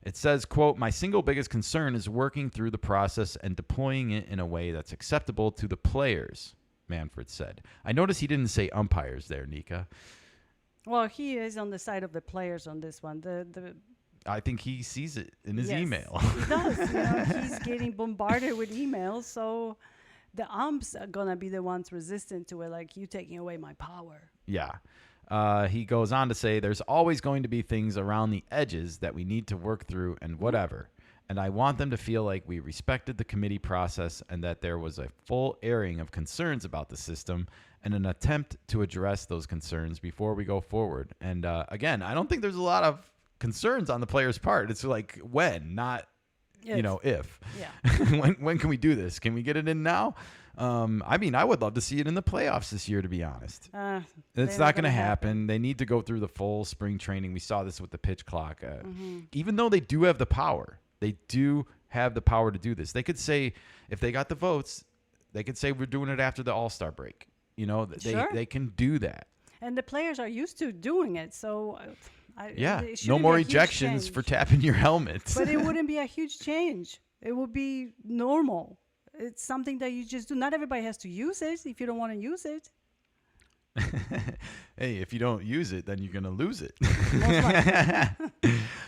it says, quote, my single biggest concern is working through the process and deploying it in a way that's acceptable to the players, Manfred said. I noticed he didn't say umpires there, Nikka. Well, he is on the side of the players on this one. I think he sees it in his email. He does. He's getting bombarded with emails, so the umps are going to be the ones resistant to it, like you taking away my power. Yeah. He goes on to say there's always going to be things around the edges that we need to work through and whatever. And I want them to feel like we respected the committee process and that there was a full airing of concerns about the system and an attempt to address those concerns before we go forward. And again, I don't think there's a lot of concerns on the players' part. It's like when, not, if. Yeah. when can we do this? Can we get it in now? I mean, I would love to see it in the playoffs this year, to be honest. It's not going to happen. They need to go through the full spring training. We saw this with the pitch clock. Even though they do have the power, they do have the power to do this. They could say, if they got the votes, they could say we're doing it after the All-Star break. They can do that. And the players are used to doing it, so no more ejections for tapping your helmet. But it wouldn't be a huge change. It would be normal. It's something that you just do. Not everybody has to use it if you don't want to use it. Hey, if you don't use it, then you're going to lose it.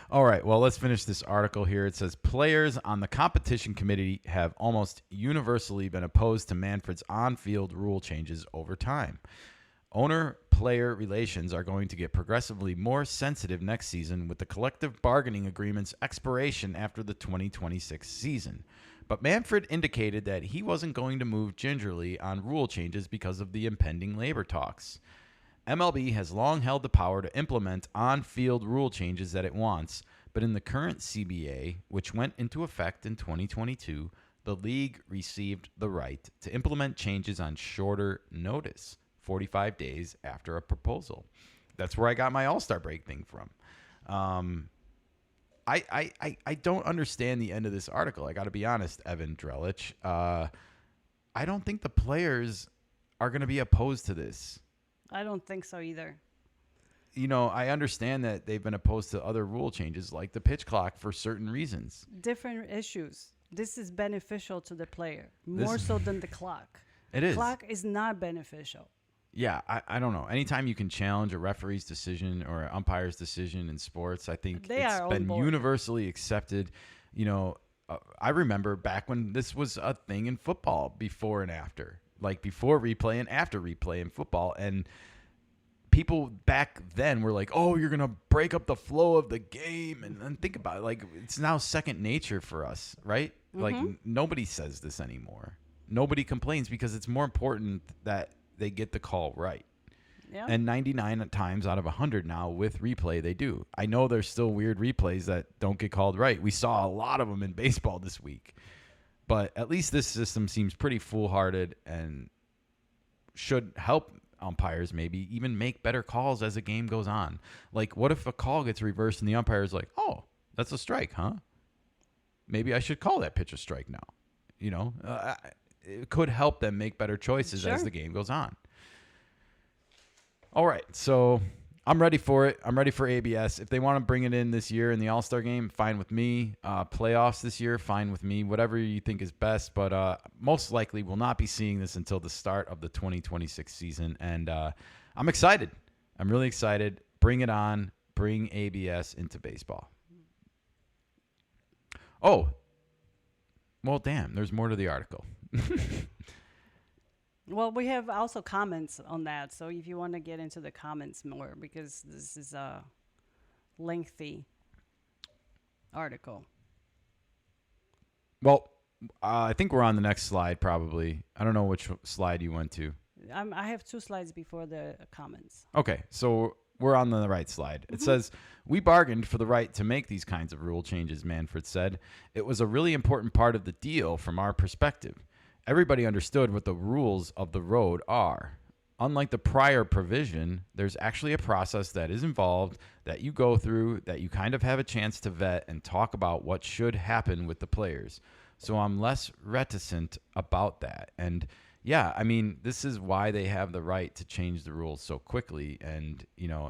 All right. Well, let's finish this article here. It says players on the competition committee have almost universally been opposed to Manfred's on-field rule changes over time. Owner-player relations are going to get progressively more sensitive next season with the collective bargaining agreement's expiration after the 2026 season. But Manfred indicated that he wasn't going to move gingerly on rule changes because of the impending labor talks. MLB has long held the power to implement on-field rule changes that it wants, but in the current CBA, which went into effect in 2022, the league received the right to implement changes on shorter notice, 45 days after a proposal. That's where I got my All-Star break thing from. I don't understand the end of this article. I got to be honest, Evan Drelich. I don't think the players are going to be opposed to this. I don't think so either. I understand that they've been opposed to other rule changes like the pitch clock for certain reasons. Different issues. This is beneficial to the player more so than the clock. It is. Clock is not beneficial. Yeah, I don't know. Anytime you can challenge a referee's decision or an umpire's decision in sports, I think it's been universally accepted. I remember back when this was a thing in football, before and after, like before replay and after replay in football. And people back then were like, oh, you're going to break up the flow of the game. And then think about it. Like, it's now second nature for us, right? Mm-hmm. Like, nobody says this anymore. Nobody complains because it's more important that they get the call right. Yeah. And 99 times out of 100 now with replay, they do. I know there's still weird replays that don't get called right. We saw a lot of them in baseball this week. But at least this system seems pretty foolhardy and should help umpires maybe even make better calls as the game goes on. Like, what if a call gets reversed and the umpire is like, oh, that's a strike, huh? Maybe I should call that pitch a strike now. It could help them make better choices as the game goes on. All right, so I'm ready for it. I'm ready for ABS. If they want to bring it in this year in the All-Star game, fine with me. Playoffs this year, fine with me. Whatever you think is best, but most likely we'll not be seeing this until the start of the 2026 season, and I'm excited. I'm really excited. Bring it on. Bring ABS into baseball. Oh, well, damn, there's more to the article. Well, we have also comments on that. So if you want to get into the comments more, because this is a lengthy article. Well, I think we're on the next slide probably. I don't know which slide you went to. I have 2 slides before the comments. Okay, so we're on the right slide. It says, we bargained for the right to make these kinds of rule changes, Manfred said. It was a really important part of the deal from our perspective. Everybody understood what the rules of the road are. Unlike the prior provision, there's actually a process that is involved that you go through, that you kind of have a chance to vet and talk about what should happen with the players. So I'm less reticent about that. And yeah, I mean, this is why they have the right to change the rules so quickly. And,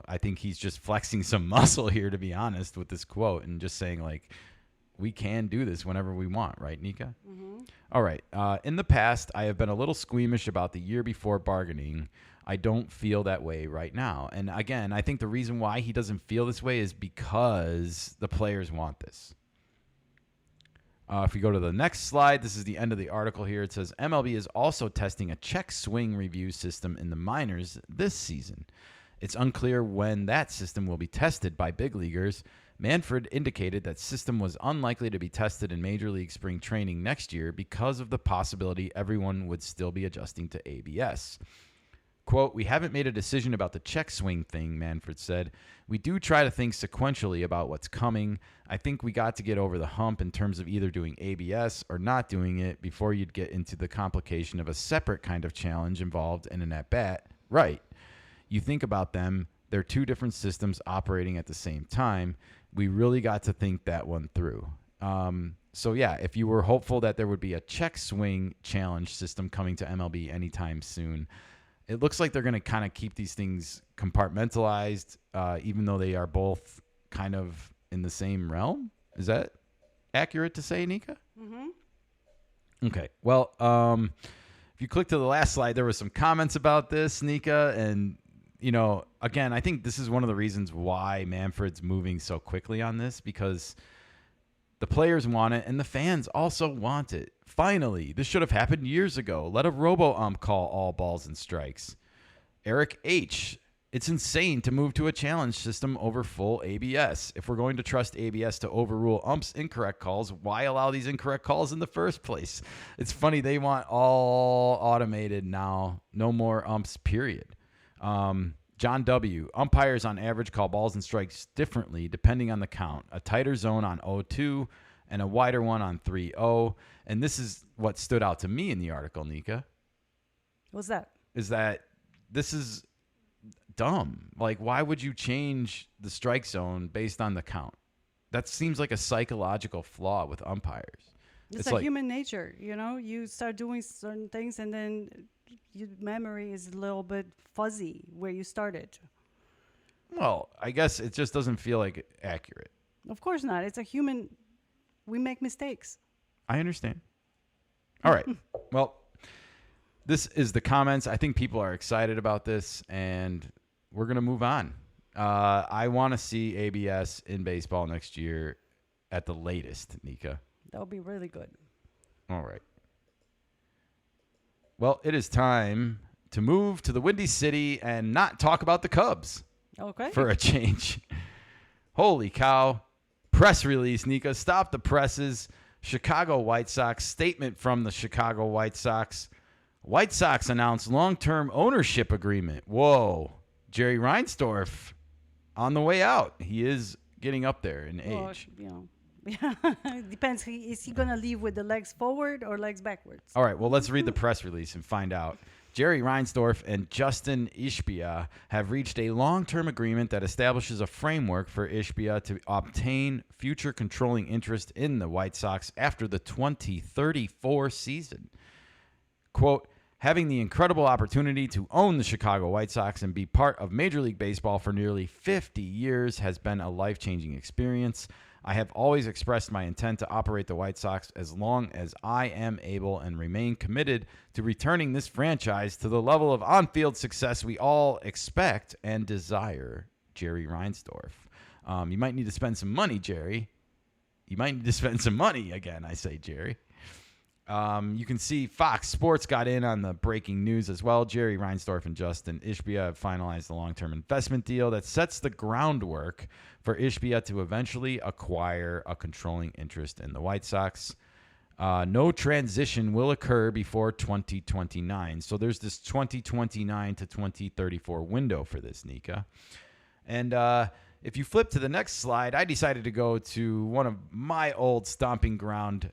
I think he's just flexing some muscle here, to be honest, with this quote and just saying, like, we can do this whenever we want, right, Nika? Mm-hmm. All right. In the past, I have been a little squeamish about the year before bargaining. I don't feel that way right now. And again, I think the reason why he doesn't feel this way is because the players want this. If we go to the next slide, this is the end of the article here. It says MLB is also testing a check swing review system in the minors this season. It's unclear when that system will be tested by big leaguers. Manfred indicated that system was unlikely to be tested in Major League spring training next year because of the possibility everyone would still be adjusting to ABS. Quote, we haven't made a decision about the check swing thing, Manfred said. We do try to think sequentially about what's coming. I think we got to get over the hump in terms of either doing ABS or not doing it before you'd get into the complication of a separate kind of challenge involved in an at-bat. Right. You think about them, they're two different systems operating at the same time. We really got to think that one through. So, yeah, if you were hopeful that there would be a check swing challenge system coming to MLB anytime soon, it looks like they're going to kind of keep these things compartmentalized, even though they are both kind of in the same realm. Is that accurate to say, Nika? Mm-hmm. Okay. Well, if you click to the last slide, there were some comments about this, Nika. And, you know, again, I think this is one of the reasons why Manfred's moving so quickly on this, because the players want it and the fans also want it. Finally, this should have happened years ago. Let a robo-ump call all balls and strikes. Eric H. It's insane to move to a challenge system over full ABS. If we're going to trust ABS to overrule umps' incorrect calls, why allow these incorrect calls in the first place? It's funny, they want all automated now. No more umps, period. John W. Umpires on average call balls and strikes differently depending on the count. A tighter zone on 0-2 and a wider one on 3-0. And this is what stood out to me in the article, Nika. What's that? Is that this is dumb. Like, why would you change the strike zone based on the count? That seems like a psychological flaw with umpires. It's like human nature, you know? You start doing certain things and then your memory is a little bit fuzzy where you started. Well, I guess it just doesn't feel like accurate. Of course not. It's a human. We make mistakes. I understand. All right. Well, this is the comments. I think people are excited about this, and we're going to move on. I want to see ABS in baseball next year at the latest, Nika. That would be really good. All right. Well, it is time to move to the Windy City and not talk about the Cubs. Okay. For a change. Holy cow. Press release, Nika. Stop the presses. Chicago White Sox. Statement from the Chicago White Sox. White Sox announced long-term ownership agreement. Whoa. Jerry Reinsdorf on the way out. He is getting up there in age. You know. Yeah, it depends. Is he going to leave with the legs forward or legs backwards? All right, well, let's read the press release and find out. Jerry Reinsdorf and Justin Ishbia have reached a long-term agreement that establishes a framework for Ishbia to obtain future controlling interest in the White Sox after the 2034 season. Quote, having the incredible opportunity to own the Chicago White Sox and be part of Major League Baseball for nearly 50 years has been a life-changing experience. I have always expressed my intent to operate the White Sox as long as I am able and remain committed to returning this franchise to the level of on-field success we all expect and desire. Jerry Reinsdorf. You might need to spend some money, Jerry. You might need to spend some money again, I say, Jerry. You can see Fox Sports got in on the breaking news as well. Jerry Reinsdorf and Justin Ishbia have finalized the long-term investment deal that sets the groundwork for Ishbia to eventually acquire a controlling interest in the White Sox. No transition will occur before 2029. So there's this 2029 to 2034 window for this, Nika. And if you flip to the next slide, I decided to go to one of my old stomping ground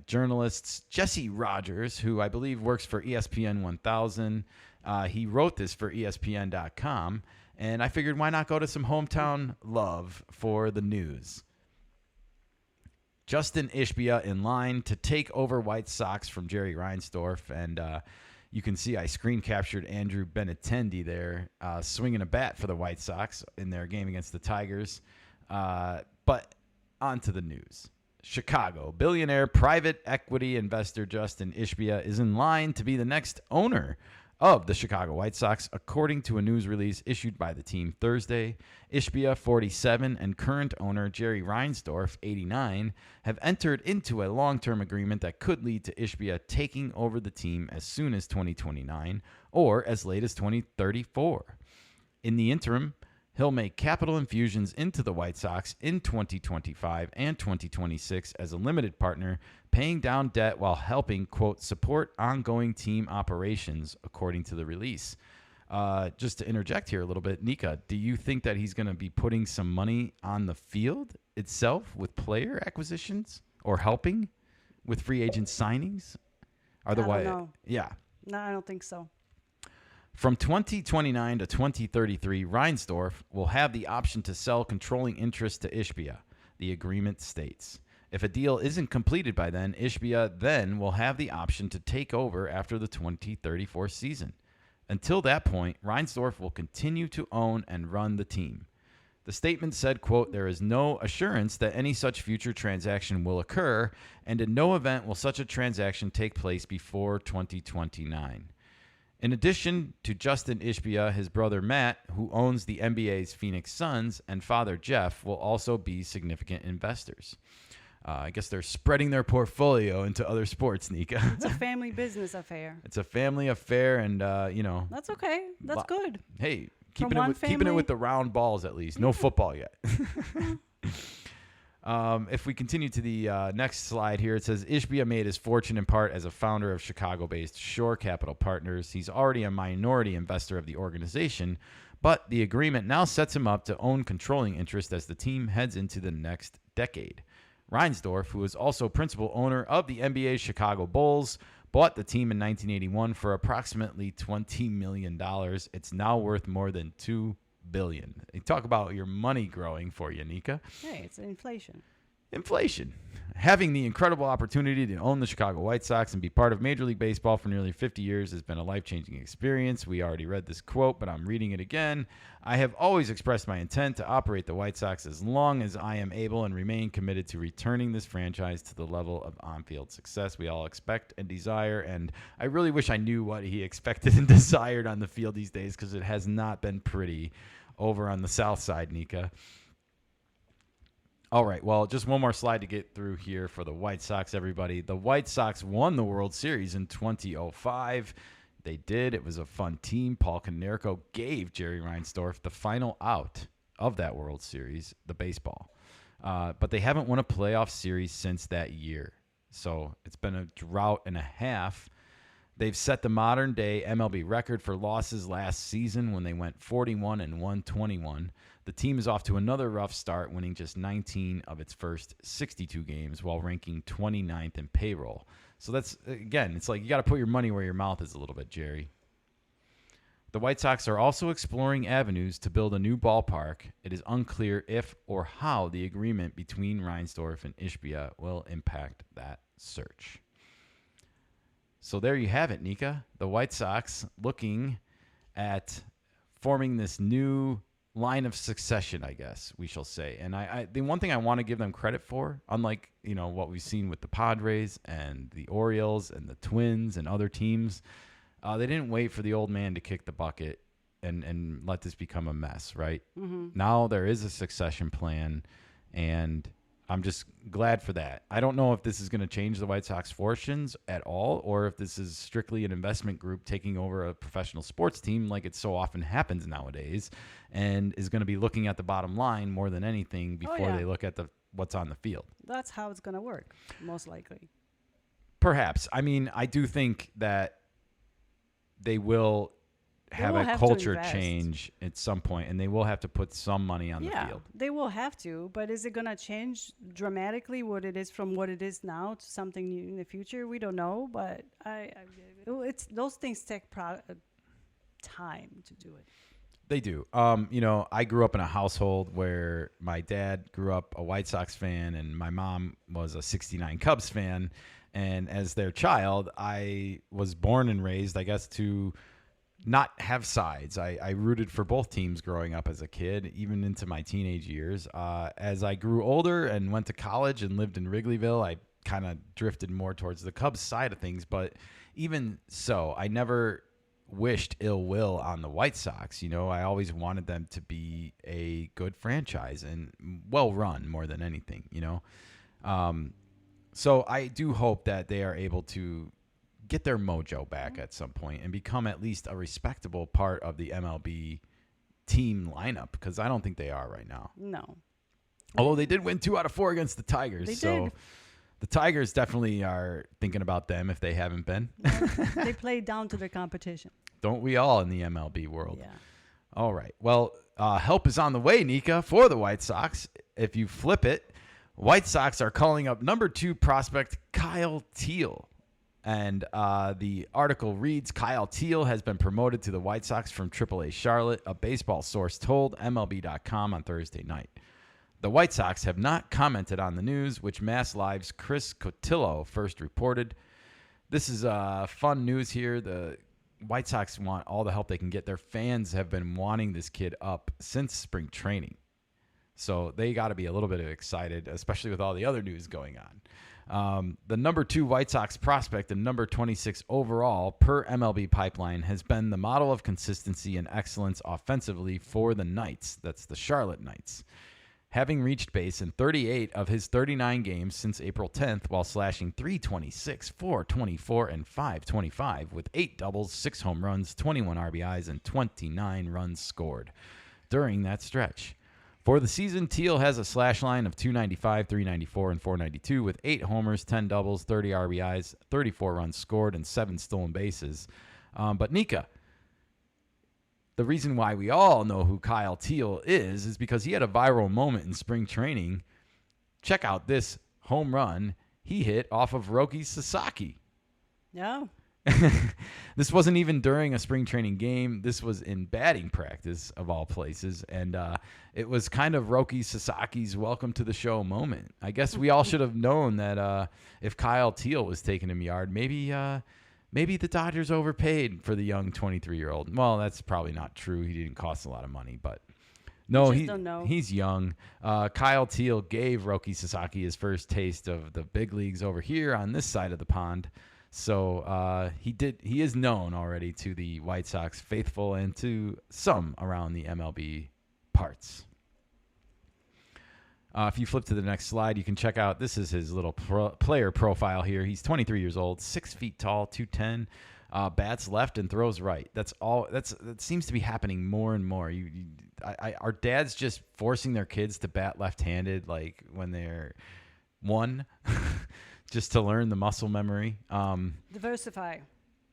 journalists, Jesse Rogers, who I believe works for ESPN 1000. He wrote this for ESPN.com, and I figured why not go to some hometown love for the news. Justin Ishbia in line to take over White Sox from Jerry Reinsdorf, and you can see I screen captured Andrew Benintendi there swinging a bat for the White Sox in their game against the Tigers. But on to the news. Chicago billionaire private equity investor Justin Ishbia is in line to be the next owner of the Chicago White Sox, according to a news release issued by the team Thursday. Ishbia, 47, and current owner Jerry Reinsdorf, 89, have entered into a long-term agreement that could lead to Ishbia taking over the team as soon as 2029 or as late as 2034. In the interim, He'll make capital infusions into the White Sox in 2025 and 2026 as a limited partner, paying down debt while helping, quote, support ongoing team operations, according to the release. Just to interject here a little bit, Nika, do you think that he's going to be putting some money on the field itself with player acquisitions or helping with free agent signings? I don't know. Yeah. No, I don't think so. From 2029 to 2033, Reinsdorf will have the option to sell controlling interest to Ishbia, the agreement states. If a deal isn't completed by then, Ishbia then will have the option to take over after the 2034 season. Until that point, Reinsdorf will continue to own and run the team. The statement said, quote, there is no assurance that any such future transaction will occur, and in no event will such a transaction take place before 2029. In addition to Justin Ishbia, his brother Matt, who owns the NBA's Phoenix Suns, and father Jeff will also be significant investors. I guess they're spreading their portfolio into other sports, Nika. It's a family business affair. It's a family affair, and, That's okay. That's good. Hey, From keeping one it with family. the round balls at least. No football yet. If we continue to the next slide here, it says Ishbia made his fortune in part as a founder of Chicago-based Shore Capital Partners. He's already a minority investor of the organization, but the agreement now sets him up to own controlling interest as the team heads into the next decade. Reinsdorf, who is also principal owner of the NBA's Chicago Bulls, bought the team in 1981 for approximately $20 million. It's now worth more than $2 billion. You talk about your money growing for you, Nika. Hey, it's inflation. Inflation. Having the incredible opportunity to own the Chicago White Sox and be part of Major League Baseball for nearly 50 years has been a life-changing experience. We already read this quote, but I'm reading it again. I have always expressed my intent to operate the White Sox as long as I am able and remain committed to returning this franchise to the level of on-field success we all expect and desire. And I really wish I knew what he expected and desired on the field these days, because it has not been pretty over on the south side, Nika. All right, well, just one more slide to get through here for the White Sox, everybody. The White Sox won the World Series in 2005. They did. It was a fun team. Paul KeNikka gave Jerry Reinsdorf the final out of that World Series, the baseball. But they haven't won a playoff series since that year. So it's been a drought and a half. They've set the modern-day MLB record for losses last season when they went 41 and 121. The team is off to another rough start, winning just 19 of its first 62 games while ranking 29th in payroll. So that's, again, it's like you got to put your money where your mouth is a little bit, Jerry. The White Sox are also exploring avenues to build a new ballpark. It is unclear if or how the agreement between Reinsdorf and Ishbia will impact that search. So there you have it, Nika. The White Sox looking at forming this new line of succession, I guess we shall say. And the one thing I want to give them credit for, unlike what we've seen with the Padres and the Orioles and the Twins and other teams, they didn't wait for the old man to kick the bucket and let this become a mess, right? Mm-hmm. Now there is a succession plan, and I'm just glad for that. I don't know if this is going to change the White Sox fortunes at all, or if this is strictly an investment group taking over a professional sports team like it so often happens nowadays, and is going to be looking at the bottom line more than anything before they look at what's on the field. That's how it's going to work, most likely. Perhaps. I mean, I do think that they will have a culture change at some point, and they will have to put some money on the field. They will have to, but is it going to change dramatically what it is from what it is now to something new in the future? We don't know, but it's those things take time to do it. They do. I grew up in a household where my dad grew up a White Sox fan and my mom was a 69 Cubs fan. And as their child, I was born and raised, I guess, to not have sides. I rooted for both teams growing up as a kid, even into my teenage years. As I grew older and went to college and lived in Wrigleyville, I kind of drifted more towards the Cubs side of things. But even so, I never wished ill will on the White Sox. I always wanted them to be a good franchise and well run more than anything, So I do hope that they are able to get their mojo back at some point and become at least a respectable part of the MLB team lineup because I don't think they are right now. No. Although they did win 2 out of 4 against the Tigers. They so did. the Tigers definitely are thinking about them if they haven't been. They play down to the competition. Don't we all in the MLB world? Yeah. All right. Well, help is on the way, Nika, for the White Sox. If you flip it, White Sox are calling up number 2 prospect Kyle Teel. And the article reads, Kyle Teel has been promoted to the White Sox from AAA Charlotte, a baseball source told MLB.com on Thursday night. The White Sox have not commented on the news, which Mass Live's Chris Cotillo first reported. This is fun news here. The White Sox want all the help they can get. Their fans have been wanting this kid up since spring training. So they got to be a little bit excited, especially with all the other news going on. The number 2 White Sox prospect and number 26 overall per MLB Pipeline has been the model of consistency and excellence offensively for the Knights. That's the Charlotte Knights. Having reached base in 38 of his 39 games since April 10th while slashing .326, .424, and .525 with 8 doubles, 6 home runs, 21 RBIs, and 29 runs scored during that stretch. For the season, Teel has a slash line of .295, .394, and .492 with 8 homers, 10 doubles, 30 RBIs, 34 runs scored, and 7 stolen bases. But Nika, the reason why we all know who Kyle Teel is because he had a viral moment in spring training. Check out this home run he hit off of Roki Sasaki. No. This wasn't even during a spring training game. This was in batting practice, of all places. And it was kind of Roki Sasaki's welcome to the show moment. I guess we all should have known that if Kyle Teel was taking him yard, maybe the Dodgers overpaid for the young 23-year-old. Well, that's probably not true. He didn't cost a lot of money, but no, he's young. Kyle Teel gave Roki Sasaki his first taste of the big leagues over here on this side of the pond. So he is known already to the White Sox faithful and to some around the MLB parts. If you flip to the next slide, you can check out, this is his little player profile here. He's 23 years old, 6 feet tall, 210, bats left and throws right. That's all. That seems to be happening more and more. Are dads just forcing their kids to bat left-handed, like when they're 1, just to learn the muscle memory? Diversify.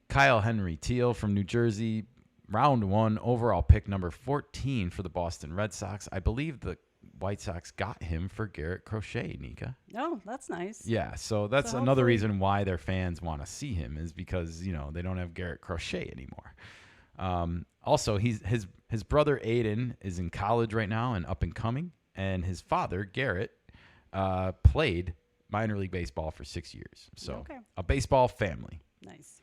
Kyle Henry Teel from New Jersey, round 1, overall pick number 14 for the Boston Red Sox. I believe the White Sox got him for Garrett Crochet, Nika. Oh, that's nice. Yeah, so that's another reason why their fans want to see him is because, they don't have Garrett Crochet anymore. Also, his brother Aiden is in college right now and up and coming, and his father, Garrett, played minor league baseball for 6 years. So a baseball family. Nice.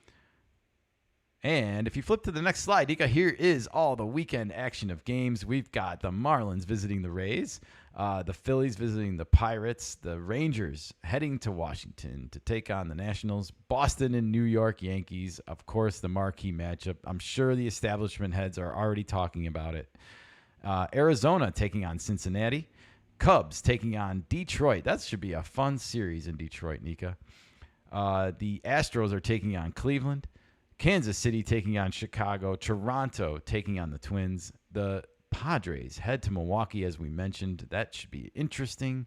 And if you flip to the next slide, Nika, here is all the weekend action of games. We've got the Marlins visiting the Rays, the Phillies visiting the Pirates, the Rangers heading to Washington to take on the Nationals, Boston and New York Yankees, of course, the marquee matchup. I'm sure the establishment heads are already talking about it. Arizona taking on Cincinnati, Cubs taking on Detroit. That should be a fun series in Detroit, Nika. The Astros are taking on Cleveland. Kansas City taking on Chicago, Toronto taking on the Twins, the Padres head to Milwaukee, as we mentioned. That should be interesting.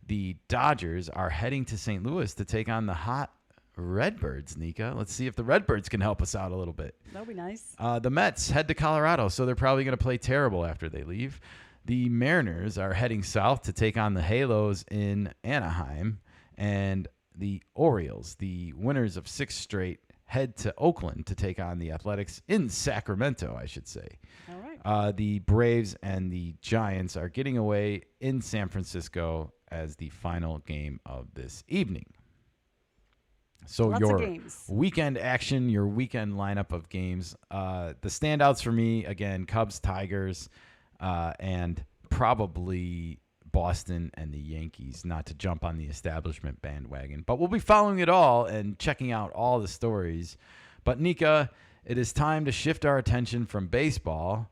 The Dodgers are heading to St. Louis to take on the hot Redbirds, Nika. Let's see if the Redbirds can help us out a little bit. That'll be nice. The Mets head to Colorado, so they're probably going to play terrible after they leave. The Mariners are heading south to take on the Halos in Anaheim. And the Orioles, the winners of 6 straight, head to Oakland to take on the Athletics in Sacramento, I should say. All right. The Braves and the Giants are getting away in San Francisco as the final game of this evening. So Lots your of games. weekend action, your weekend lineup of games. The standouts for me, again, Cubs, Tigers, and probably Boston and the Yankees, not to jump on the establishment bandwagon. But we'll be following it all and checking out all the stories. But, Nika, it is time to shift our attention from baseball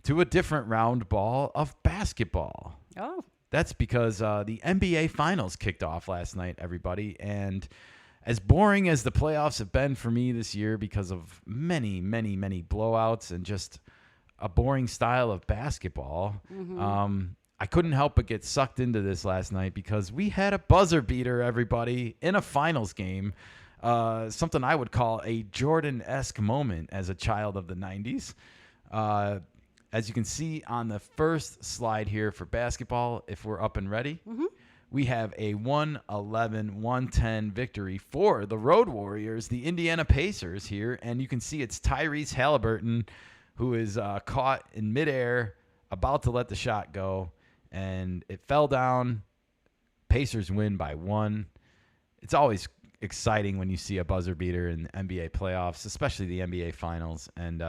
to a different round ball of basketball. Oh. That's because the NBA Finals kicked off last night, everybody. And as boring as the playoffs have been for me this year because of many, many, many blowouts and just a boring style of basketball, I couldn't help but get sucked into this last night because we had a buzzer beater, everybody, in a finals game. Something I would call a Jordan-esque moment as a child of the 90s. As you can see on the first slide here for basketball, if we're up and ready, we have a 111-110 victory for the Road Warriors, the Indiana Pacers here. And you can see it's Tyrese Halliburton who is caught in midair, about to let the shot go. And it fell down. Pacers win by 1. It's always exciting when you see a buzzer beater in the NBA playoffs, especially the NBA finals. And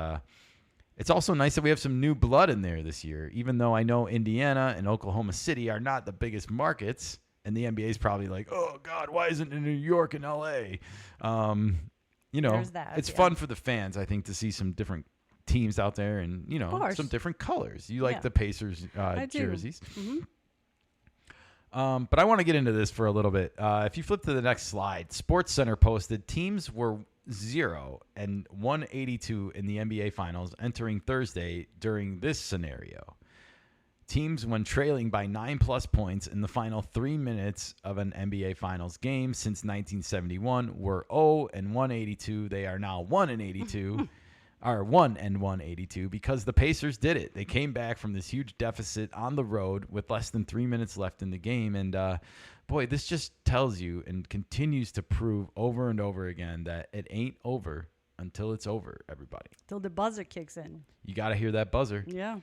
it's also nice that we have some new blood in there this year, even though I know Indiana and Oklahoma City are not the biggest markets. And the NBA is probably like, oh, God, why isn't it New York and L.A.? It's fun for the fans, I think, to see some different teams out there and, some different colors. You like the Pacers jerseys. But I want to get into this for a little bit. If you flip to the next slide, SportsCenter posted teams were 0-182 in the NBA Finals entering Thursday during this scenario. Teams, when trailing by 9+ points in the final 3 minutes of an NBA Finals game since 1971, were 0-182. They are now 1-82. Or 1-182 because the Pacers did it. They came back from this huge deficit on the road with less than 3 minutes left in the game. And, boy, this just tells you and continues to prove over and over again that it ain't over until it's over, everybody. Till the buzzer kicks in. You got to hear that buzzer. Yeah.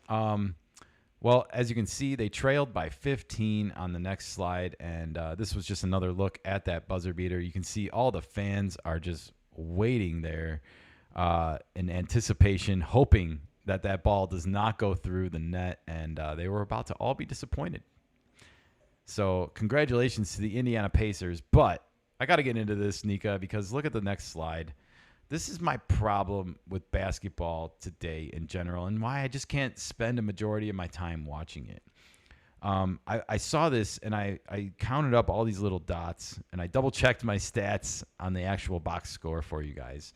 Well, as you can see, they trailed by 15 on the next slide. And this was just another look at that buzzer beater. You can see all the fans are just waiting there. In anticipation, hoping that ball does not go through the net, and they were about to all be disappointed. So congratulations to the Indiana Pacers, but I got to get into this, Nika, because look at the next slide. This is my problem with basketball today in general and why I just can't spend a majority of my time watching it. I saw this, and I counted up all these little dots, and I double-checked my stats on the actual box score for you guys.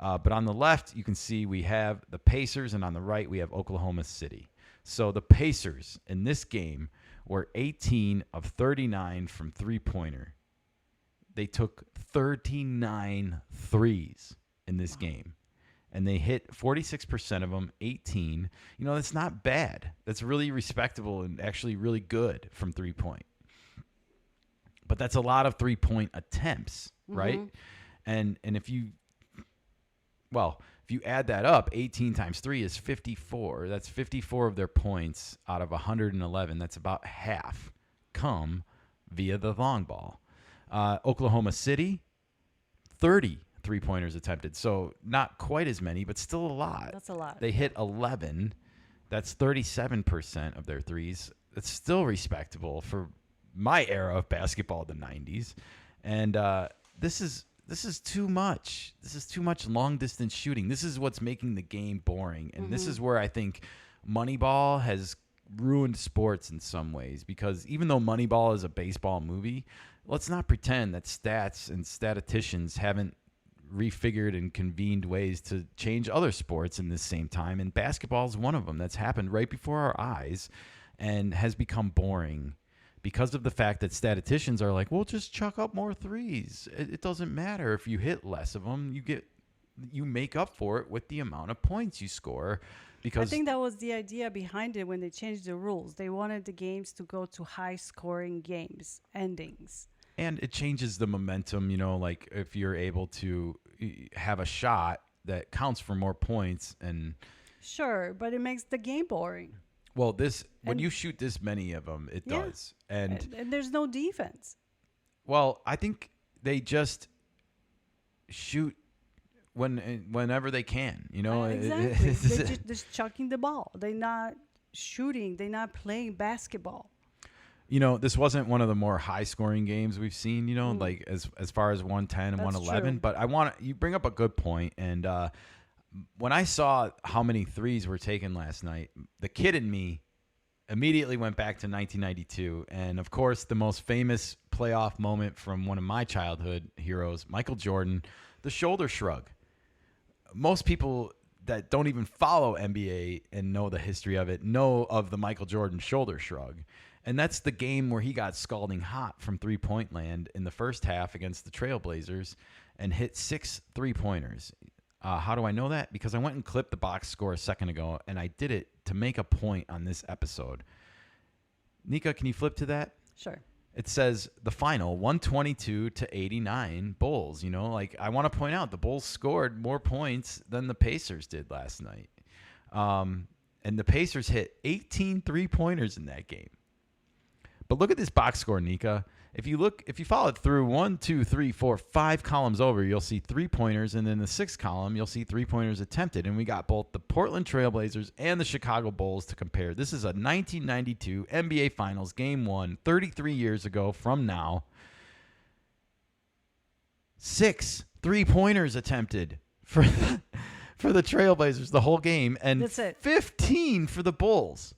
But on the left, you can see we have the Pacers, and on the right, we have Oklahoma City. So the Pacers in this game were 18 of 39 from three-pointer. They took 39 threes in this game, and they hit 46% of them, 18. That's not bad. That's really respectable and actually really good from three-point. But that's a lot of three-point attempts, right? And if you add that up, 18 times 3 is 54. That's 54 of their points out of 111. That's about half come via the long ball. Oklahoma City, 30 three-pointers attempted. So not quite as many, but still a lot. That's a lot. They hit 11. That's 37% of their threes. It's still respectable for my era of basketball, the 90s. And this is too much. This is too much long-distance shooting. This is what's making the game boring. And this is where I think Moneyball has ruined sports in some ways. Because even though Moneyball is a baseball movie, let's not pretend that stats and statisticians haven't refigured and convened ways to change other sports in this same time. And basketball is one of them that's happened right before our eyes and has become boring. Because of the fact that statisticians are like, well, just chuck up more threes. It doesn't matter if you hit less of them. You make up for it with the amount of points you score. Because I think that was the idea behind it when they changed the rules. They wanted the games to go to high-scoring games, endings. And it changes the momentum, like if you're able to have a shot that counts for more points. And sure, but it makes the game boring. Well, when you shoot this many of them, it does. And there's no defense. Well, I think they just shoot whenever they can, Exactly. They're just chucking the ball. They're not shooting. They're not playing basketball. This wasn't one of the more high-scoring games we've seen, like as far as 110 and 111. True. But you bring up a good point, and when I saw how many threes were taken last night, the kid in me immediately went back to 1992. And, of course, the most famous playoff moment from one of my childhood heroes, Michael Jordan, the shoulder shrug. Most people that don't even follow NBA and know the history of it know of the Michael Jordan shoulder shrug. And that's the game where he got scalding hot from three-point land in the first half against the Trailblazers and hit 6 3-pointers. How do I know that? Because I went and clipped the box score a second ago, and I did it to make a point on this episode. Nika, can you flip to that? Sure. It says the final 122-89 Bulls. I want to point out the Bulls scored more points than the Pacers did last night. And the Pacers hit 18 3-pointers in that game. But look at this box score, Nika. If you follow it through 1, 2, 3, 4, 5 columns over, you'll see 3-pointers, and then the 6th column, you'll see 3-pointers attempted. And we got both the Portland Trailblazers and the Chicago Bulls to compare. This is a 1992 NBA Finals Game 1, 33 years ago from now. 6 3-pointers attempted for the Trailblazers the whole game, and That's it. 15 for the Bulls.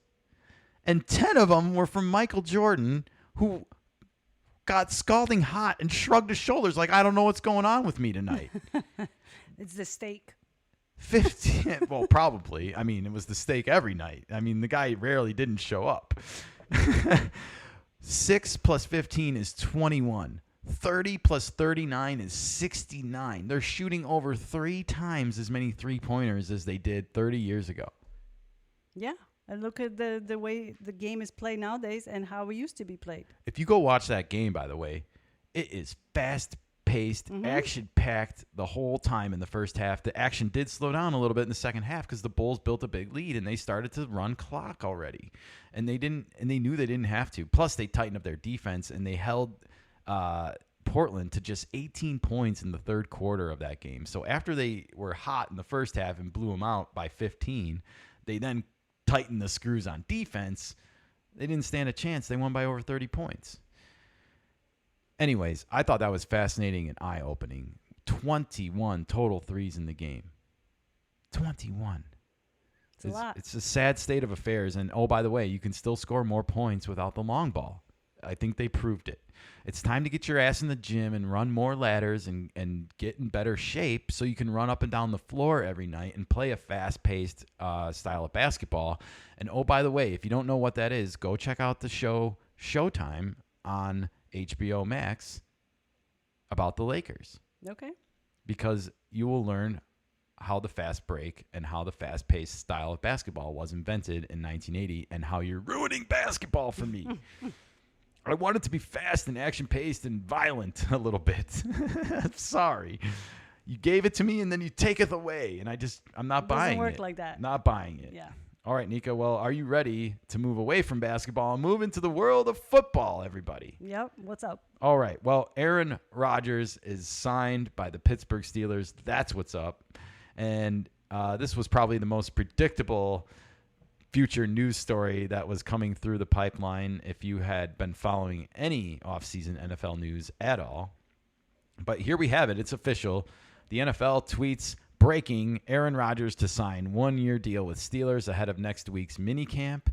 And 10 of them were from Michael Jordan, who got scalding hot and shrugged his shoulders like, I don't know what's going on with me tonight. It's the steak. 15, well, probably. I mean, it was the steak every night. I mean, the guy rarely didn't show up. 6 plus 15 is 21. 30 plus 39 is 69. They're shooting over 3 times as many 3-pointers as they did 30 years ago. Yeah. And look at the way the game is played nowadays and how it used to be played. If you go watch that game, by the way, it is fast-paced, action-packed the whole time in the first half. The action did slow down a little bit in the second half because the Bulls built a big lead and they started to run clock already. And they knew they didn't have to. Plus, they tightened up their defense and they held Portland to just 18 points in the third quarter of that game. So after they were hot in the first half and blew them out by 15, they then tighten the screws on defense. They didn't stand a chance. They won by over 30 points. Anyways, I thought that was fascinating and eye-opening. 21 total threes in the game. 21. It's a lot. It's a sad state of affairs. And, oh, by the way, you can still score more points without the long ball. I think they proved it. It's time to get your ass in the gym and run more ladders and get in better shape so you can run up and down the floor every night and play a fast-paced style of basketball. And, oh, by the way, if you don't know what that is, go check out the show Showtime on HBO Max about the Lakers. Okay. Because you will learn how the fast break and how the fast-paced style of basketball was invented in 1980 and how you're ruining basketball for me. I want it to be fast and action-paced and violent a little bit. I'm sorry. You gave it to me and then you take it away. And I'm not buying it. Doesn't work like that. Not buying it. Yeah. All right, Nika. Well, are you ready to move away from basketball and move into the world of football, everybody? Yep. What's up? All right. Well, Aaron Rodgers is signed by the Pittsburgh Steelers. That's what's up. And this was probably the most predictable future news story that was coming through the pipeline if you had been following any offseason NFL news at all. But here we have it. It's official. The NFL tweets, breaking, Aaron Rodgers to sign 1-year deal with Steelers ahead of next week's minicamp.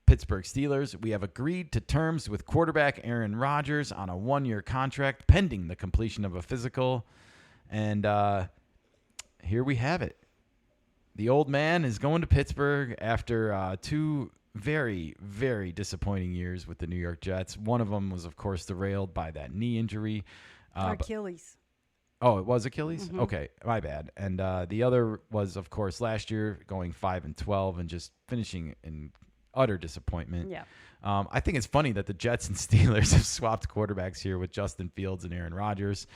Pittsburgh Steelers, we have agreed to terms with quarterback Aaron Rodgers on a 1-year contract pending the completion of a physical. And here we have it. The old man is going to Pittsburgh after 2 very, very disappointing years with the New York Jets. One of them was, of course, derailed by that knee injury. Achilles. Oh, it was Achilles? Mm-hmm. Okay, my bad. And the other was, of course, last year going 5-12 and just finishing in utter disappointment. Yeah. I think it's funny that the Jets and Steelers have swapped quarterbacks here with Justin Fields and Aaron Rodgers.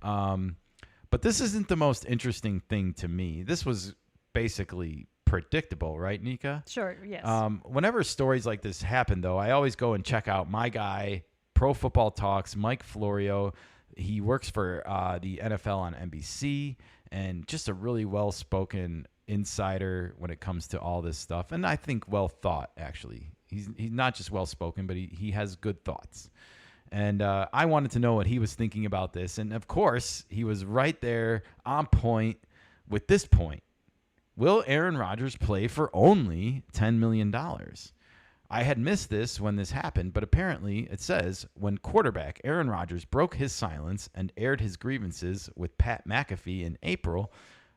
But this isn't the most interesting thing to me. This was basically predictable, right, Nika? Sure, yes. Whenever stories like this happen, though, I always go and check out my guy, Pro Football Talks, Mike Florio. He works for the NFL on NBC and just a really well-spoken insider when it comes to all this stuff. And I think well-thought, actually. He's not just well-spoken, but he has good thoughts. And I wanted to know what he was thinking about this. And, of course, he was right there on point with this point. Will Aaron Rodgers play for only $10 million? I had missed this when this happened, but apparently it says when quarterback Aaron Rodgers broke his silence and aired his grievances with Pat McAfee in April,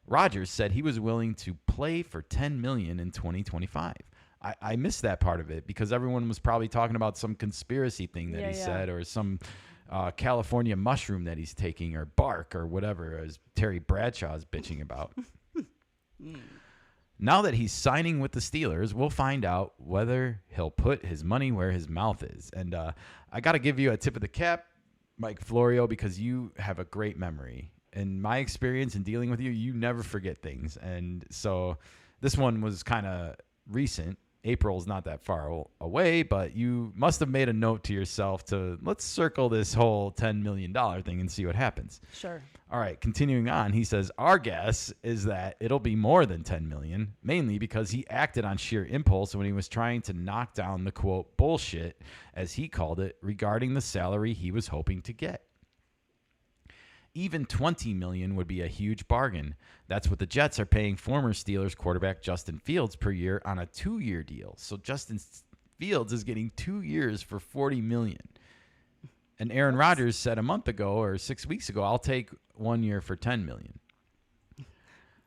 Rodgers said he was willing to play for $10 million in 2025. I missed that part of it because everyone was probably talking about some conspiracy thing that he said, or some California mushroom that he's taking, or bark, or whatever, as Terry Bradshaw is bitching about. Now that he's signing with the Steelers, we'll find out whether he'll put his money where his mouth is. And I got to give you a tip of the cap, Mike Florio, because you have a great memory. In my experience in dealing with you, you never forget things. And so this one was kind of recent. April's not that far away, but you must have made a note to yourself to let's circle this whole $10 million thing and see what happens. Sure. All right, continuing on, he says, our guess is that it'll be more than $10 million, mainly because he acted on sheer impulse when he was trying to knock down the, quote, bullshit, as he called it, regarding the salary he was hoping to get. Even $20 million would be a huge bargain. That's what the Jets are paying former Steelers quarterback Justin Fields per year on a 2-year deal. So Justin Fields is getting 2 years for $40 million. And Aaron Rodgers said a month ago or 6 weeks ago, I'll take 1 year for $10 million.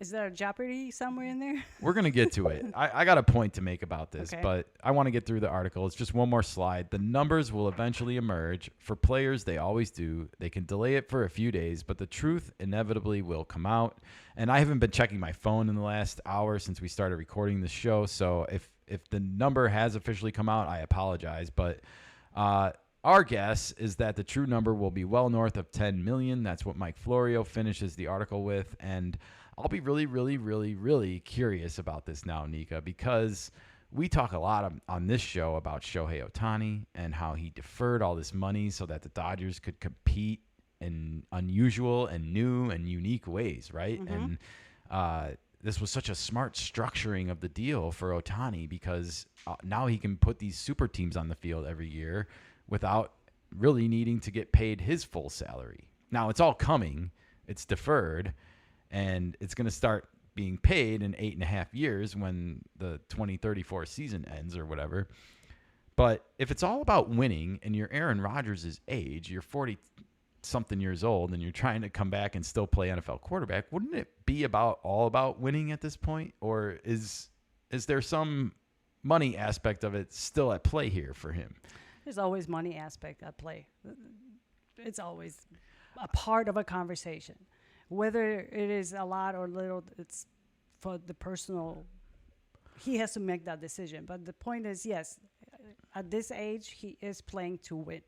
Is there a Jeopardy somewhere in there? We're going to get to it. I got a point to make about this, but I want to get through the article. It's just one more slide. The numbers will eventually emerge. For players, they always do. They can delay it for a few days, but the truth inevitably will come out. And I haven't been checking my phone in the last hour since we started recording the show, so if the number has officially come out, I apologize. But our guess is that the true number will be well north of 10 million. That's what Mike Florio finishes the article with. And I'll be really, really, really, really curious about this now, Nika, because we talk a lot on this show about Shohei Ohtani and how he deferred all this money so that the Dodgers could compete in unusual and new and unique ways, right? Mm-hmm. And this was such a smart structuring of the deal for Ohtani because now he can put these super teams on the field every year without really needing to get paid his full salary. Now, it's all coming. It's deferred. And it's going to start being paid in 8.5 years when the 2034 season ends or whatever. But if it's all about winning and you're Aaron Rodgers' age, you're 40-something years old, and you're trying to come back and still play NFL quarterback, wouldn't it be all about winning at this point? Or is there some money aspect of it still at play here for him? There's always money aspect at play. It's always a part of a conversation. Whether it is a lot or little, it's for the personal. He has to make that decision. But the point is, yes, at this age, he is playing to win.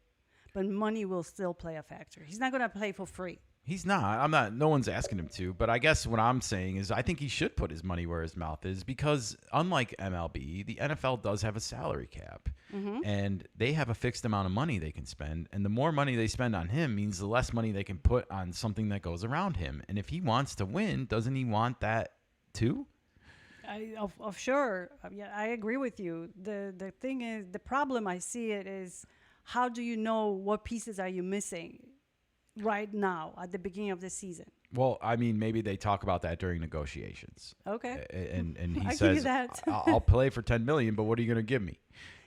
But money will still play a factor. He's not going to play for free. He's not. I'm not. No one's asking him to. But I guess what I'm saying is I think he should put his money where his mouth is because unlike MLB, the NFL does have a salary cap. Mm-hmm. And they have a fixed amount of money they can spend. And the more money they spend on him means the less money they can put on something that goes around him. And if he wants to win, doesn't he want that too? Sure. Yeah, I agree with you. The thing is, the problem I see it is, how do you know what pieces are you missing right now at the beginning of the season? Well, I mean, maybe they talk about that during negotiations. Okay. And he I says, that. I'll play for $10 million, but what are you going to give me?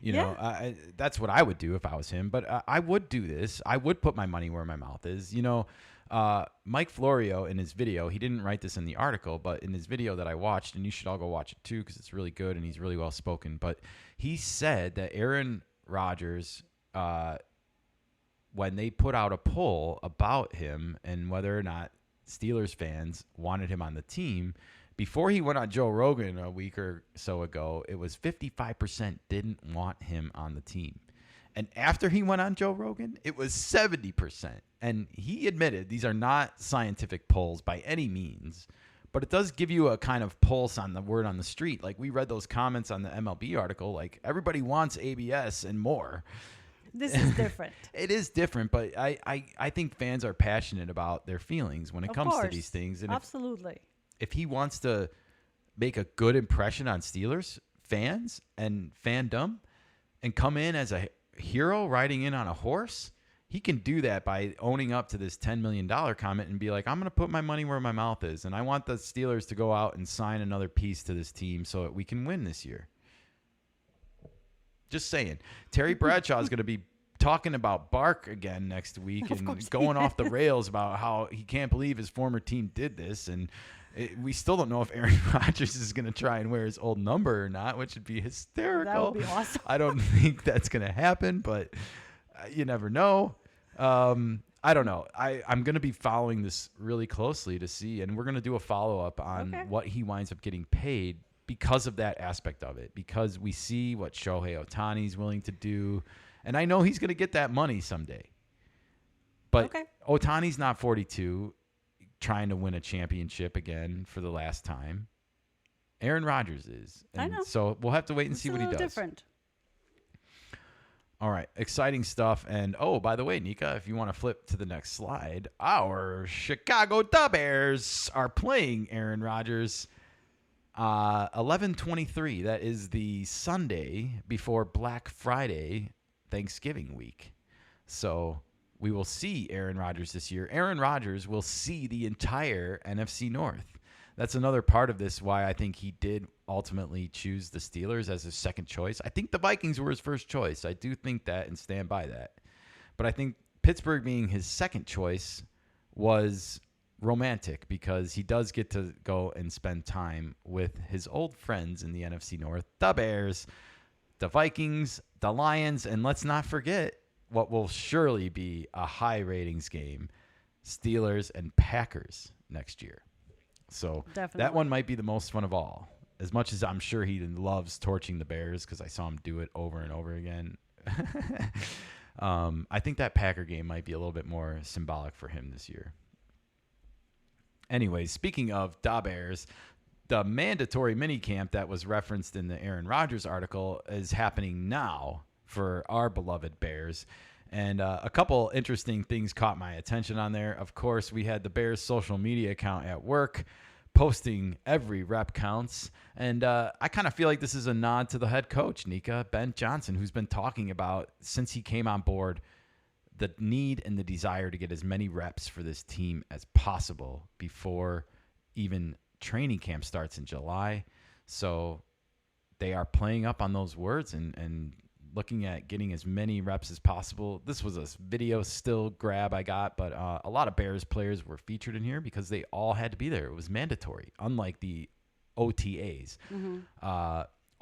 You know, that's what I would do if I was him. But I would do this. I would put my money where my mouth is. You know, Mike Florio in his video, he didn't write this in the article, but in his video that I watched, and you should all go watch it too because it's really good and he's really well spoken. But he said that Aaron Rodgers, when they put out a poll about him and whether or not Steelers fans wanted him on the team, before he went on Joe Rogan a week or so ago, it was 55% didn't want him on the team. And after he went on Joe Rogan, it was 70%. And he admitted these are not scientific polls by any means, but it does give you a kind of pulse on the word on the street. Like we read those comments on the MLB article, like everybody wants ABS and more. This is different. It is different, but I think fans are passionate about their feelings when it comes to these things. And absolutely. If he wants to make a good impression on Steelers fans and fandom and come in as a hero riding in on a horse, he can do that by owning up to this $10 million comment and be like, I'm going to put my money where my mouth is. And I want the Steelers to go out and sign another piece to this team so that we can win this year. Just saying. Terry Bradshaw is going to be talking about Bark again next week and going off the rails about how he can't believe his former team did this. And we still don't know if Aaron Rodgers is going to try and wear his old number or not, which would be hysterical. That would be awesome. I don't think that's going to happen, but you never know. I don't know. I'm going to be following this really closely to see, and we're going to do a follow-up on what he winds up getting paid because of that aspect of it, because we see what Shohei Ohtani's willing to do, and I know he's going to get that money someday. But Ohtani's not 42 trying to win a championship again for the last time. Aaron Rodgers is. And I know. So we'll have to wait and see what he does. Different. All right, exciting stuff. And, by the way, Nika, if you want to flip to the next slide, our Chicago Bears are playing Aaron Rodgers 11/23. That is the Sunday before Black Friday, Thanksgiving week. So we will see Aaron Rodgers this year. Aaron Rodgers will see the entire NFC North. That's another part of this, why I think he did ultimately choose the Steelers as his second choice. I think the Vikings were his first choice. I do think that and stand by that. But I think Pittsburgh being his second choice was romantic because he does get to go and spend time with his old friends in the NFC North, the Bears, the Vikings, the Lions, and let's not forget what will surely be a high ratings game, Steelers and Packers next year. So that one might be the most fun of all. As much as I'm sure he loves torching the Bears because I saw him do it over and over again. I think that Packer game might be a little bit more symbolic for him this year. Anyways, speaking of Da Bears, the mandatory minicamp that was referenced in the Aaron Rodgers article is happening now for our beloved Bears. And a couple interesting things caught my attention on there. Of course, we had the Bears social media account at work posting every rep counts. And I kind of feel like this is a nod to the head coach, Nika, Ben Johnson, who's been talking about, since he came on board, the need and the desire to get as many reps for this team as possible before even training camp starts in July. So they are playing up on those words and looking at getting as many reps as possible. This was a video still grab I got, but a lot of Bears players were featured in here because they all had to be there. It was mandatory, unlike the OTAs,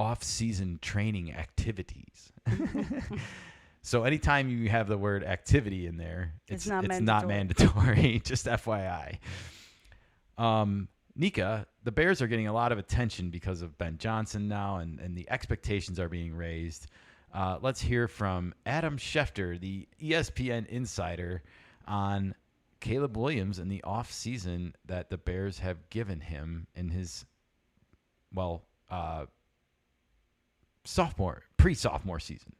off-season training activities. So anytime you have the word activity in there, it's not mandatory, just FYI. Nika, the Bears are getting a lot of attention because of Ben Johnson now, and the expectations are being raised. Let's hear from Adam Schefter, the ESPN insider, on Caleb Williams in the offseason that the Bears have given him in his, pre-sophomore season.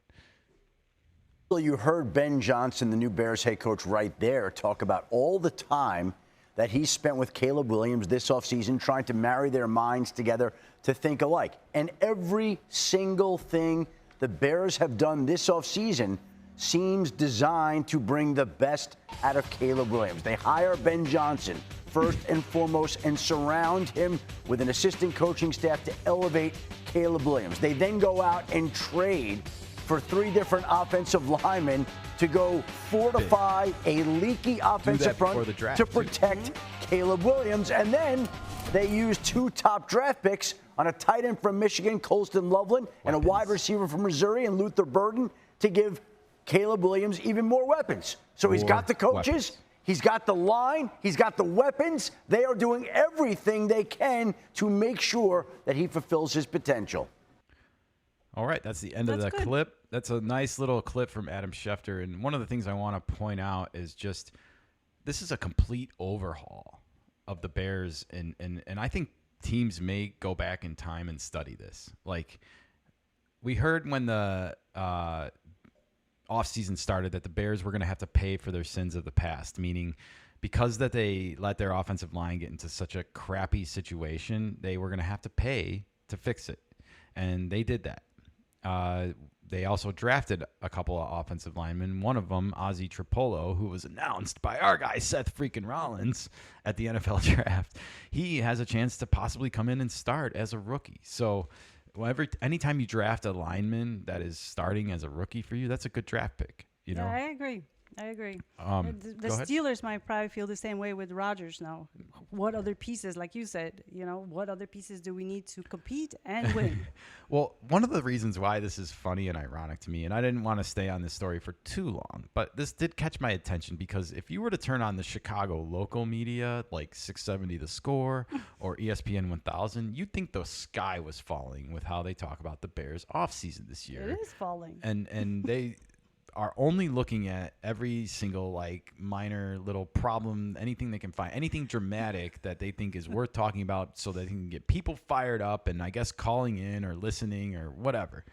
Well, you heard Ben Johnson, the new Bears head coach, right there talk about all the time that he spent with Caleb Williams this offseason trying to marry their minds together to think alike. And every single thing the Bears have done this offseason seems designed to bring the best out of Caleb Williams. They hire Ben Johnson first and foremost and surround him with an assistant coaching staff to elevate Caleb Williams. They then go out and trade for 3 different offensive linemen to go fortify a leaky offensive front to protect Caleb Williams. And then they use 2 top draft picks on a tight end from Michigan, Colston Loveland, and a wide receiver from Missouri, and Luther Burden, to give Caleb Williams even more weapons. So he's got the coaches, he's got the line, he's got the weapons. They are doing everything they can to make sure that he fulfills his potential. All right, that's the end of the clip. That's a nice little clip from Adam Schefter. And one of the things I want to point out is just this is a complete overhaul of the Bears. And I think teams may go back in time and study this. Like, we heard when the offseason started that the Bears were going to have to pay for their sins of the past, meaning because that they let their offensive line get into such a crappy situation, they were going to have to pay to fix it. And they did that. They also drafted a couple of offensive linemen. One of them, Ozzie Trapolo, who was announced by our guy Seth freaking Rollins at the NFL draft. He has a chance to possibly come in and start as a rookie. So anytime you draft a lineman that is starting as a rookie for you, that's a good draft pick. You know, Yeah, I agree. The go ahead. Steelers might probably feel the same way with Rodgers now. What other pieces, like you said, what other pieces do we need to compete and win? Well, one of the reasons why this is funny and ironic to me, and I didn't want to stay on this story for too long, but this did catch my attention because if you were to turn on the Chicago local media, like 670 The Score or ESPN 1000, you'd think the sky was falling with how they talk about the Bears offseason this year. It is falling. And they are only looking at every single like minor little problem, anything they can find, anything dramatic that they think is worth talking about so they can get people fired up and I guess calling in or listening or whatever.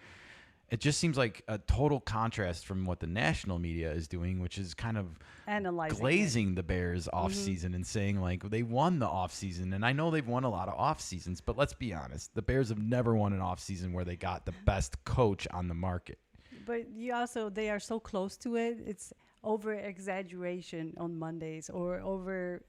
It just seems like a total contrast from what the national media is doing, which is kind of Analyzing glazing the Bears off season and saying like they won the off season. And I know they've won a lot of off seasons, but let's be honest, the Bears have never won an off season where they got the best coach on the market. But they are so close to it. It's over exaggeration on Mondays or over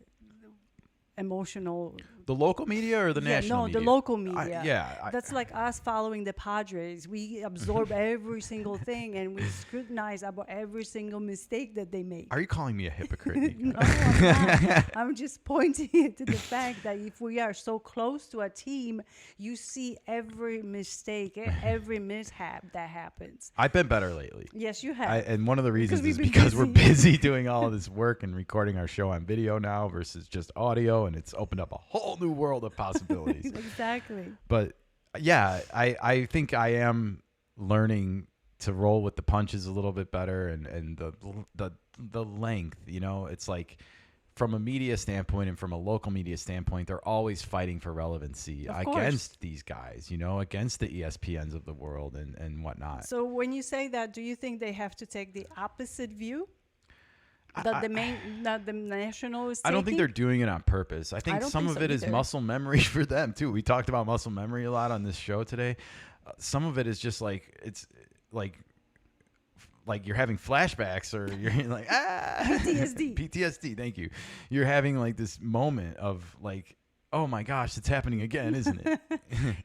emotional. The local media or the national media? No, the local media. I That's like us following the Padres. We absorb every single thing and we scrutinize about every single mistake that they make. Are you calling me a hypocrite? No, I'm not. I'm just pointing to the fact that if we are so close to a team, you see every mistake, every mishap that happens. I've been better lately. Yes, you have. And one of the reasons is we've been because we're busy. busy doing all of this work and recording our show on video now versus just audio, and it's opened up a whole new world of possibilities. Exactly. But yeah, I think I am learning to roll with the punches a little bit better and the length, it's like from a media standpoint and from a local media standpoint, they're always fighting for relevancy against these guys, against the ESPNs of the world and whatnot. So when you say that, do you think they have to take the opposite view? That the national is taking? I don't think they're doing it on purpose. I think some of it is muscle memory for them too. We talked about muscle memory a lot on this show today. Some of it is just like it's like you're having flashbacks or you're like PTSD. Thank you. You're having like this moment of like, oh my gosh, it's happening again, isn't it?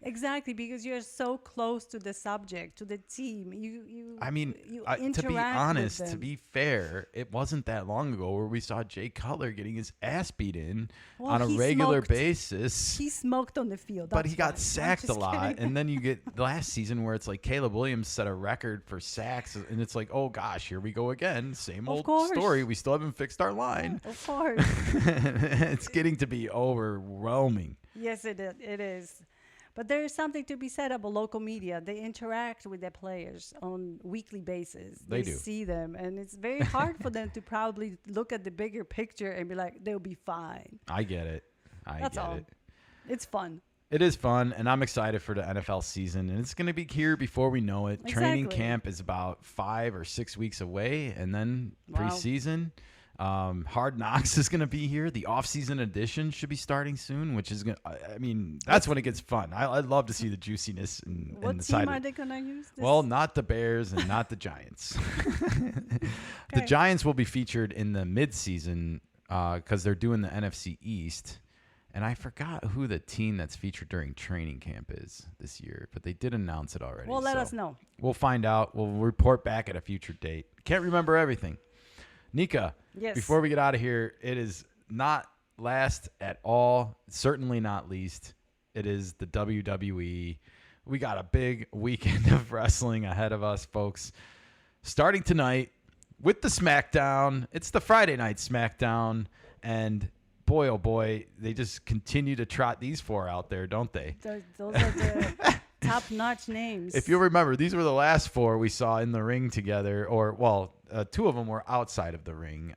Exactly, because you're so close to the subject, to the team. You to be honest, to be fair, it wasn't that long ago where we saw Jay Cutler getting his ass beat in on a regular basis. He smoked on the field. But he got sacked a lot. And then you get last season where it's like Caleb Williams set a record for sacks. And it's like, oh gosh, here we go again. Same old story. We still haven't fixed our line. Of course. It's getting to be overwhelming. Yes, it is. But there is something to be said about local media. They interact with their players on weekly basis. They do. See them, and it's very hard for them to probably look at the bigger picture and be like, they'll be fine. I get it. That's all. It's fun. It is fun, and I'm excited for the NFL season, and it's going to be here before we know it. Exactly. Training camp is about 5 or 6 weeks away, and then preseason. Hard Knocks is going to be here. The off-season edition should be starting soon, which is going to, that's when it gets fun. I'd love to see the juiciness in the side. What team are they going to use? Well, not the Bears and not the Giants. The Giants will be featured in the mid-season because they're doing the NFC East. And I forgot who the team that's featured during training camp is this year, but they did announce it already. Well, let us know. We'll find out. We'll report back at a future date. Can't remember everything. Nika, yes. Before we get out of here, it is not last at all, certainly not least. It is the WWE. We got a big weekend of wrestling ahead of us, folks. Starting tonight with the SmackDown. It's the Friday night SmackDown, and boy, oh boy, they just continue to trot these four out there, don't they? Those are the top-notch names. If you remember, these were the last four we saw in the ring together, two of them were outside of the ring.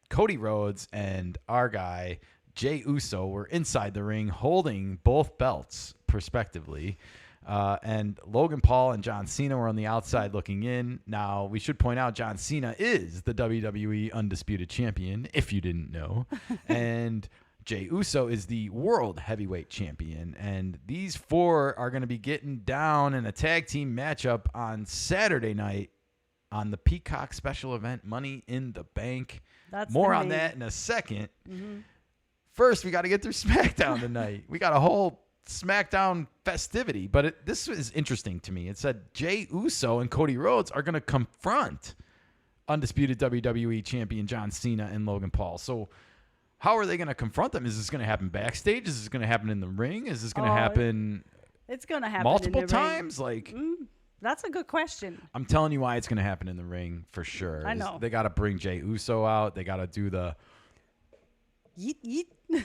Cody Rhodes and our guy, Jey Uso, were inside the ring holding both belts, respectively. And Logan Paul and John Cena were on the outside looking in. Now, we should point out John Cena is the WWE Undisputed Champion, if you didn't know. And Jey Uso is the World Heavyweight Champion. And these four are going to be getting down in a tag team matchup on Saturday night on the Peacock special event, Money in the Bank. More on that in a second. Mm-hmm. First, we got to get through SmackDown tonight. We got a whole SmackDown festivity, but this is interesting to me. It said Jey Uso and Cody Rhodes are going to confront undisputed WWE champion John Cena and Logan Paul. So how are they going to confront them? Is this going to happen backstage? Is this going to happen in the ring? Is this going to happen It's going to happen multiple in the times? ring. Like, That's a good question. I'm telling you why it's going to happen in the ring for sure. I know. They got to bring Jey Uso out. They got to do the Yeet, yeet.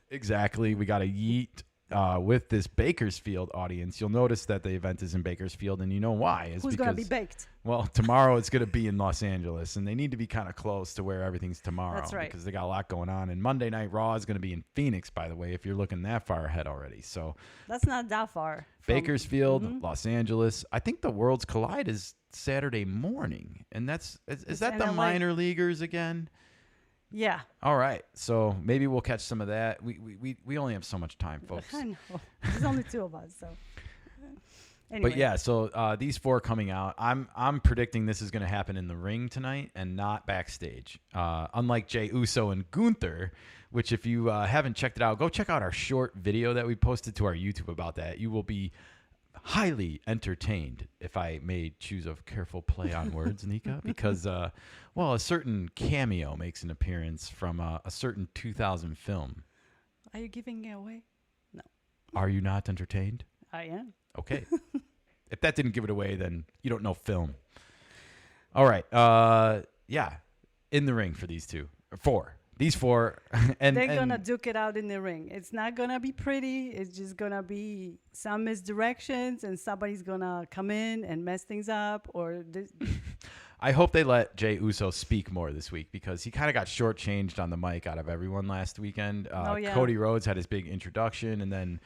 exactly. We got to yeet with this Bakersfield audience. You'll notice that the event is in Bakersfield, and you know why? Who's going to be baked? Well, tomorrow it's going to be in Los Angeles, and they need to be kind of close to where everything's tomorrow. That's right. Because they got a lot going on. And Monday Night Raw is going to be in Phoenix, by the way, if you're looking that far ahead already. So that's not that far. Bakersfield, Los Angeles. I think the Worlds Collide is Saturday morning, and is that the LA. minor leaguers again? Yeah. All right, so maybe we'll catch some of that. We only have so much time, folks. I know. There's only two of us, so. Anyway. But yeah, so these 4 coming out, I'm predicting this is going to happen in the ring tonight and not backstage. Unlike Jey Uso and Gunther, which if you haven't checked it out, go check out our short video that we posted to our YouTube about that. You will be highly entertained, if I may choose a careful play on words, Nika, because a certain cameo makes an appearance from a certain 2000 film. Are you giving it away? No. Are you not entertained? I am. Okay. If that didn't give it away, then you don't know film. All right. Yeah. In the ring for these 4. These 4. And they're going to duke it out in the ring. It's not going to be pretty. It's just going to be some misdirections, and somebody's going to come in and mess things up. I hope they let Jey Uso speak more this week, because he kind of got shortchanged on the mic out of everyone last weekend. Cody Rhodes had his big introduction, and then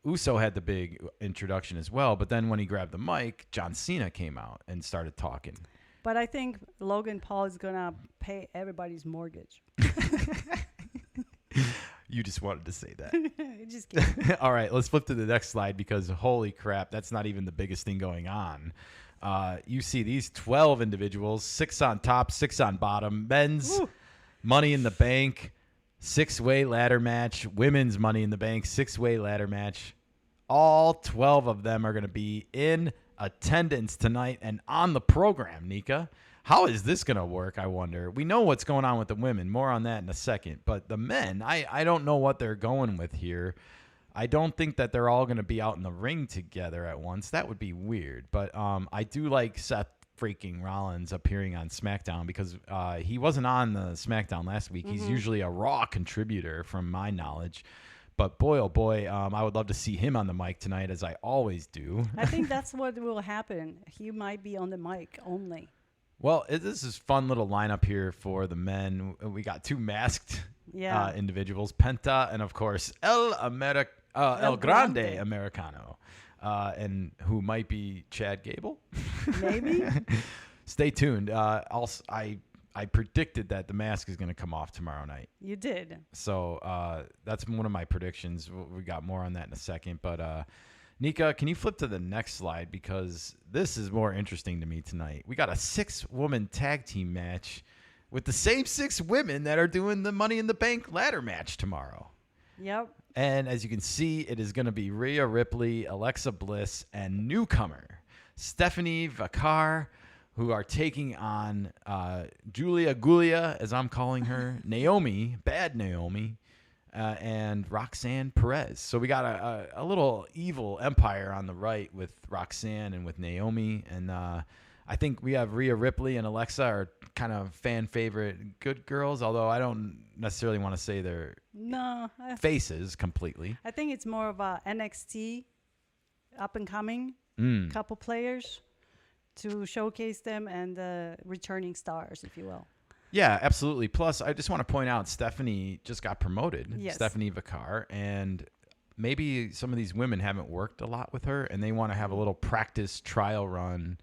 Uso had the big introduction as well. But then when he grabbed the mic, John Cena came out and started talking. But I think Logan Paul is going to pay everybody's mortgage. You just wanted to say that. Just kidding. All right, let's flip to the next slide, because holy crap, that's not even the biggest thing going on. You see these 12 individuals, 6 on top, 6 on bottom. Men's Money in the Bank, 6-way ladder match. Women's Money in the Bank, 6-way ladder match. All 12 of them are going to be in attendance tonight and on the program, Nika. How is this going to work, I wonder? We know what's going on with the women. More on that in a second. But the men, I don't know what they're going with here. I don't think that they're all going to be out in the ring together at once. That would be weird. But I do like Seth freaking Rollins appearing on SmackDown, because he wasn't on the SmackDown last week. He's usually a Raw contributor from my knowledge. But boy, oh boy, I would love to see him on the mic tonight, as I always do. I think that's what will happen. He might be on the mic only. Well, this is fun little lineup here for the men. We got 2 masked individuals, Penta and, of course, El Grande Americano, and who might be Chad Gable. Maybe. Stay tuned. Also, I predicted that the mask is going to come off tomorrow night. You did. So that's one of my predictions. We got more on that in a second. But Nika, can you flip to the next slide, because this is more interesting to me tonight. We got a 6-woman tag team match with the same 6 women that are doing the Money in the Bank ladder match tomorrow. Yep. And as you can see, it is going to be Rhea Ripley, Alexa Bliss, and newcomer Stephanie Vacar, who are taking on Julia Gulia, as I'm calling her, Naomi, Bad Naomi, and Roxanne Perez. So we got a little evil empire on the right with Roxanne and with Naomi. And I think we have Rhea Ripley and Alexa are kind of fan favorite good girls, although I don't necessarily want to say they're faces completely. I think it's more of a NXT up and coming couple players to showcase them and the returning stars, if you will. Yeah, absolutely. Plus, I just want to point out Stephanie just got promoted, yes. Stephanie Vacar, and maybe some of these women haven't worked a lot with her, and they want to have a little practice trial run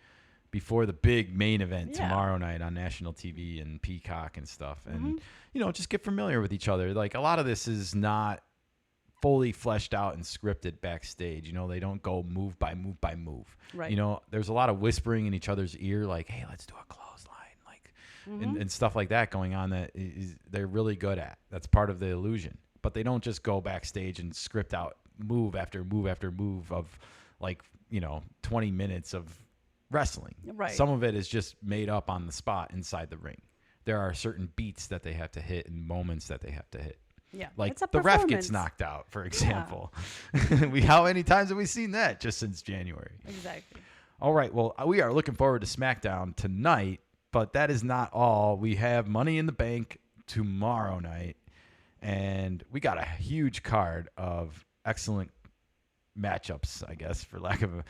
before the big main event tomorrow night on national TV and Peacock and stuff. And, you know, just get familiar with each other. Like, a lot of this is not fully fleshed out and scripted backstage. You know, they don't go move by move by move. Right. You know, there's a lot of whispering in each other's ear, like, hey, let's do a clothesline, like, and stuff like that going on that they're really good at. That's part of the illusion. But they don't just go backstage and script out move after move after move of, like, you know, 20 minutes of wrestling. Right. Some of it is just made up on the spot inside the ring. There are certain beats that they have to hit and moments that they have to hit. Yeah. Like It's a the ref gets performance. knocked out, for example. How many times have we seen that just since January? Exactly. All right. Well, we are looking forward to SmackDown tonight, but that is not all. We have Money in the Bank tomorrow night, and we got a huge card of excellent matchups, I guess, for lack of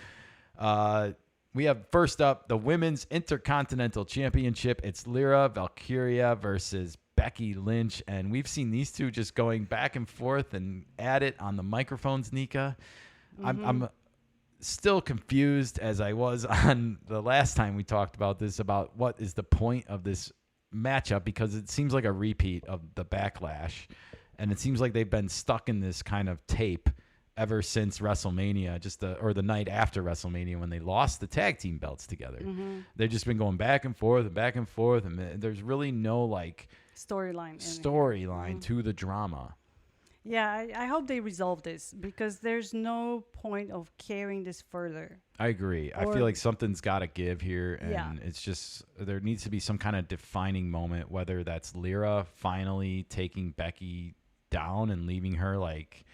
a. We have first up the Women's Intercontinental Championship. It's Lyra Valkyria versus Becky Lynch, and we've seen these two just going back and forth and at it on the microphones, Nika. I'm still confused as I was on the last time we talked about this, about what is the point of this matchup, because it seems like a repeat of the Backlash, and it seems like they've been stuck in this kind of tape ever since WrestleMania, or the night after WrestleMania when they lost the tag team belts together. They've just been going back and forth and back and forth, and there's really no like storyline to the drama. Yeah, I hope they resolve this, because there's no point of carrying this further. I agree. I feel like something's got to give here, and Yeah. it's just there needs to be some kind of defining moment, whether that's Lyra finally taking Becky down and leaving her like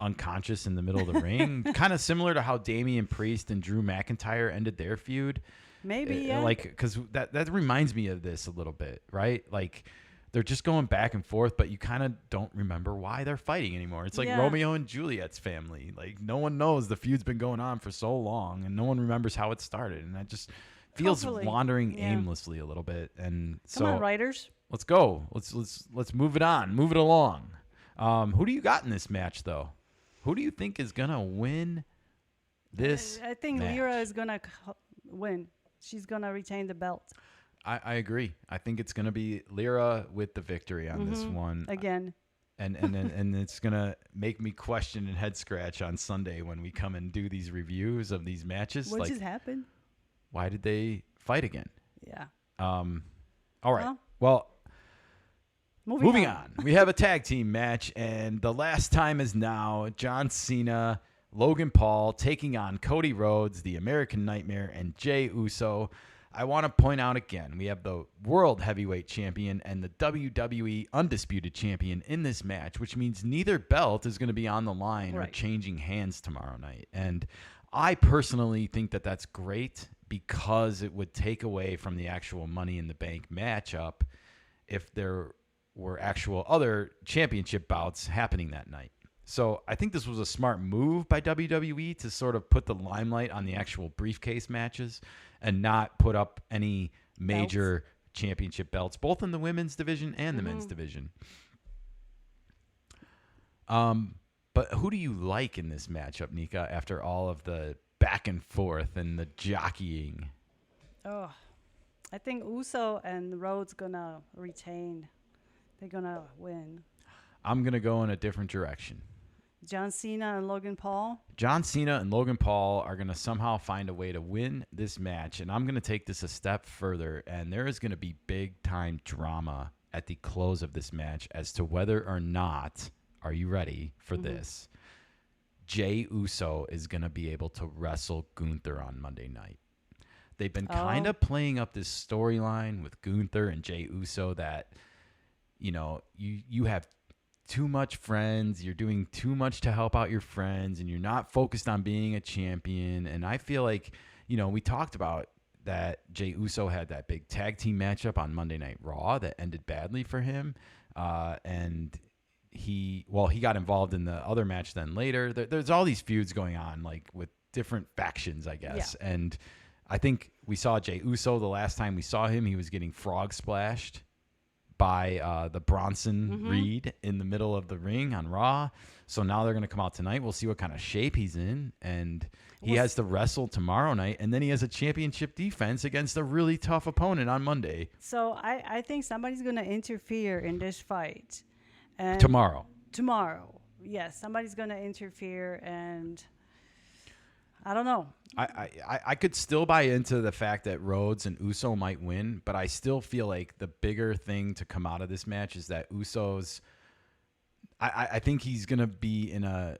unconscious in the middle of the ring, kind of similar to how Damian Priest and Drew McIntyre ended their feud. Maybe, yeah. Like, because that reminds me of this a little bit, right? Like, they're just going back and forth, but you kind of don't remember why they're fighting anymore. It's like Romeo and Juliet's family. Like, no one knows the feud's been going on for so long, and no one remembers how it started. And that just feels wandering aimlessly a little bit. And so, come on, writers. Let's go. Let's move it on. Move it along. Who do you got in this match, though? Who do you think is gonna win this? I think match? Lyra is gonna win. She's gonna retain the belt I agree. I think it's gonna be Lyra with the victory on this one again. And it's gonna make me question and head scratch on Sunday when we come and do these reviews of these matches. What just happened? Why did they fight again? Yeah. All right. Well, moving on. We have a tag team match, and the last time is now. John Cena, Logan Paul taking on Cody Rhodes, the American Nightmare, and Jey Uso. I want to point out again, we have the World Heavyweight Champion and the WWE Undisputed Champion in this match, which means neither belt is going to be on the line or changing hands tomorrow night. And I personally think that that's great, because it would take away from the actual Money in the Bank matchup if there were actual other championship bouts happening that night. So I think this was a smart move by WWE to sort of put the limelight on the actual briefcase matches and not put up any major championship belts, both in the women's division and the men's division. But who do you like in this matchup, Nika, after all of the back and forth and the jockeying? Oh, I think Uso and Rhodes gonna retain. They're gonna win. I'm gonna go in a different direction. John Cena and Logan Paul. John Cena and Logan Paul are going to somehow find a way to win this match, and I'm going to take this a step further, and there is going to be big-time drama at the close of this match as to whether or not, are you ready for this, Jey Uso is going to be able to wrestle Gunther on Monday night. They've been kind of playing up this storyline with Gunther and Jey Uso that, you know, you have too much friends, you're doing too much to help out your friends, and you're not focused on being a champion. And I feel like, you know, we talked about that Jey Uso had that big tag team matchup on Monday Night Raw that ended badly for him. And he got involved in the other match then later. There's all these feuds going on, like with different factions, I guess. Yeah. And I think we saw Jey Uso the last time we saw him, he was getting frog splashed by the Bronson Reed in the middle of the ring on Raw. So now they're going to come out tonight. We'll see what kind of shape he's in. And he has to wrestle tomorrow night. And then he has a championship defense against a really tough opponent on Monday. So I think somebody's going to interfere in this fight. And Tomorrow. Yes, somebody's going to interfere, and I don't know. I could still buy into the fact that Rhodes and Uso might win, but I still feel like the bigger thing to come out of this match is that Uso's. I think he's going to be in a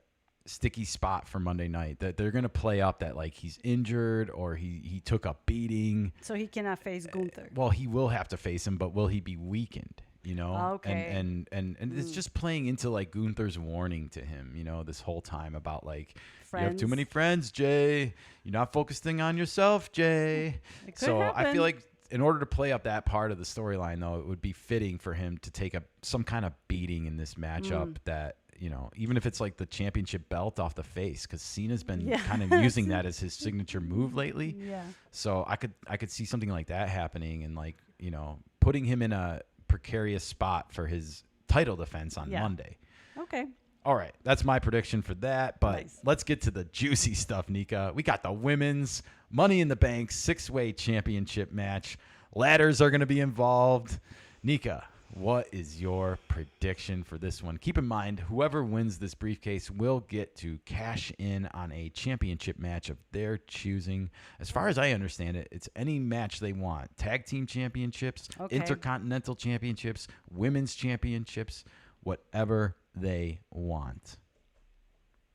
sticky spot for Monday night, that they're going to play up that like he's injured or he took a beating. So he cannot face Gunther. Well, he will have to face him, but will he be weakened? You know, Okay. and it's just playing into like Gunther's warning to him, you know, this whole time about like you have too Friends. many friends, Jay. You're not focusing on yourself, Jay. It could So I happen. feel like in order to play up that part of the storyline, though, it would be fitting for him to take some kind of beating in this matchup that, you know, even if it's like the championship belt off the face, because Cena's been Yeah. kind of using that as his signature move lately. Yeah. So I could see something like that happening and like, you know, putting him in a precarious spot for his title defense on Yeah. Monday. Okay. All right, that's my prediction for that. But Nice. let's get to the juicy stuff, Nika. We got the women's Money in the Bank 6-way championship match. Ladders are going to be involved. Nika, what is your prediction for this one? Keep in mind, whoever wins this briefcase will get to cash in on a championship match of their choosing. As far as I understand it, it's any match they want. Tag team championships, Okay. intercontinental championships, women's championships, whatever they want.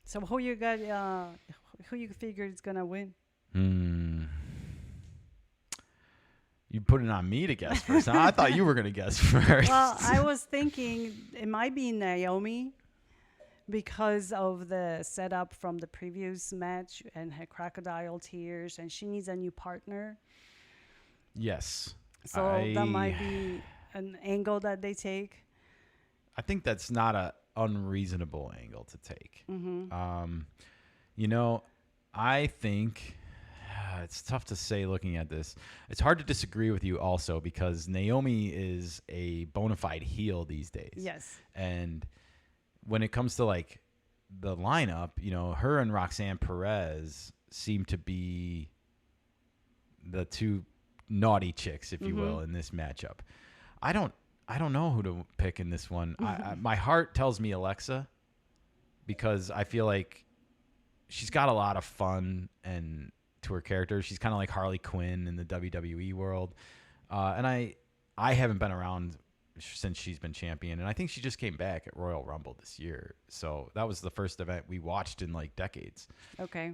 So who you got? Who you figure is gonna win? You put it on me to guess first. I thought you were going to guess first. Well, I was thinking it might be Naomi because of the setup from the previous match and her crocodile tears, and she needs a new partner. Yes. So that might be an angle that they take. I think that's not a unreasonable angle to take. You know, I think it's tough to say looking at this. It's hard to disagree with you also because Naomi is a bona fide heel these days. Yes. And when it comes to like the lineup, you know, her and Roxanne Perez seem to be the two naughty chicks, if you will, in this matchup. I don't know who to pick in this one. My heart tells me Alexa because I feel like she's got a lot of fun and to her character. She's kind of like Harley Quinn in the WWE world. And I haven't been around since she's been champion. And I think she just came back at Royal Rumble this year. So that was the first event we watched in like decades. Okay.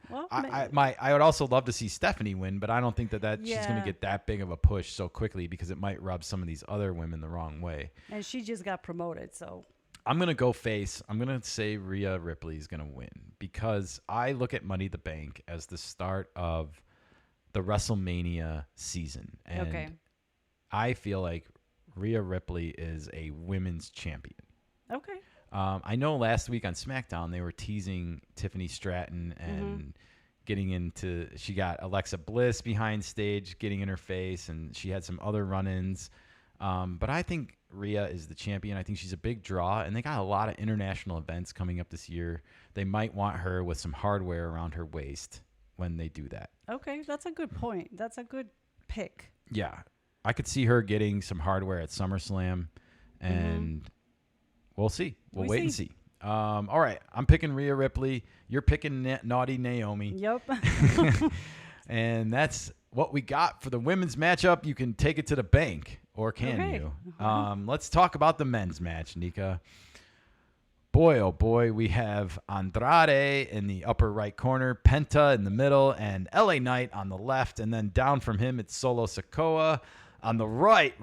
Well, I would also love to see Stephanie win, but I don't think that she's going Yeah. to get that big of a push so quickly because it might rub some of these other women the wrong way. and she just got promoted, so I'm going to go face. I'm going to say Rhea Ripley is going to win because I look at Money in the Bank as the start of the WrestleMania season. And Okay. I feel like Rhea Ripley is a women's champion. okay. I know last week on SmackDown they were teasing Tiffany Stratton and getting into. She got Alexa Bliss behind stage, getting in her face, and she had some other run-ins. But I think Rhea is the champion. I think she's a big draw, and they got a lot of international events coming up this year. They might want her with some hardware around her waist when they do that. Okay, that's a good point. That's a good pick. Yeah, I could see her getting some hardware at SummerSlam, and we'll see. We'll We wait and see. see. All right, I'm picking Rhea Ripley. You're picking naughty Naomi. Yep. And that's what we got for the women's matchup. You can take it to the bank, or can Okay. you? Let's talk about the men's match, Nika. Boy, oh boy, we have Andrade in the upper right corner, Penta in the middle, and LA Knight on the left. And then down from him, it's Solo Sikoa. On the right,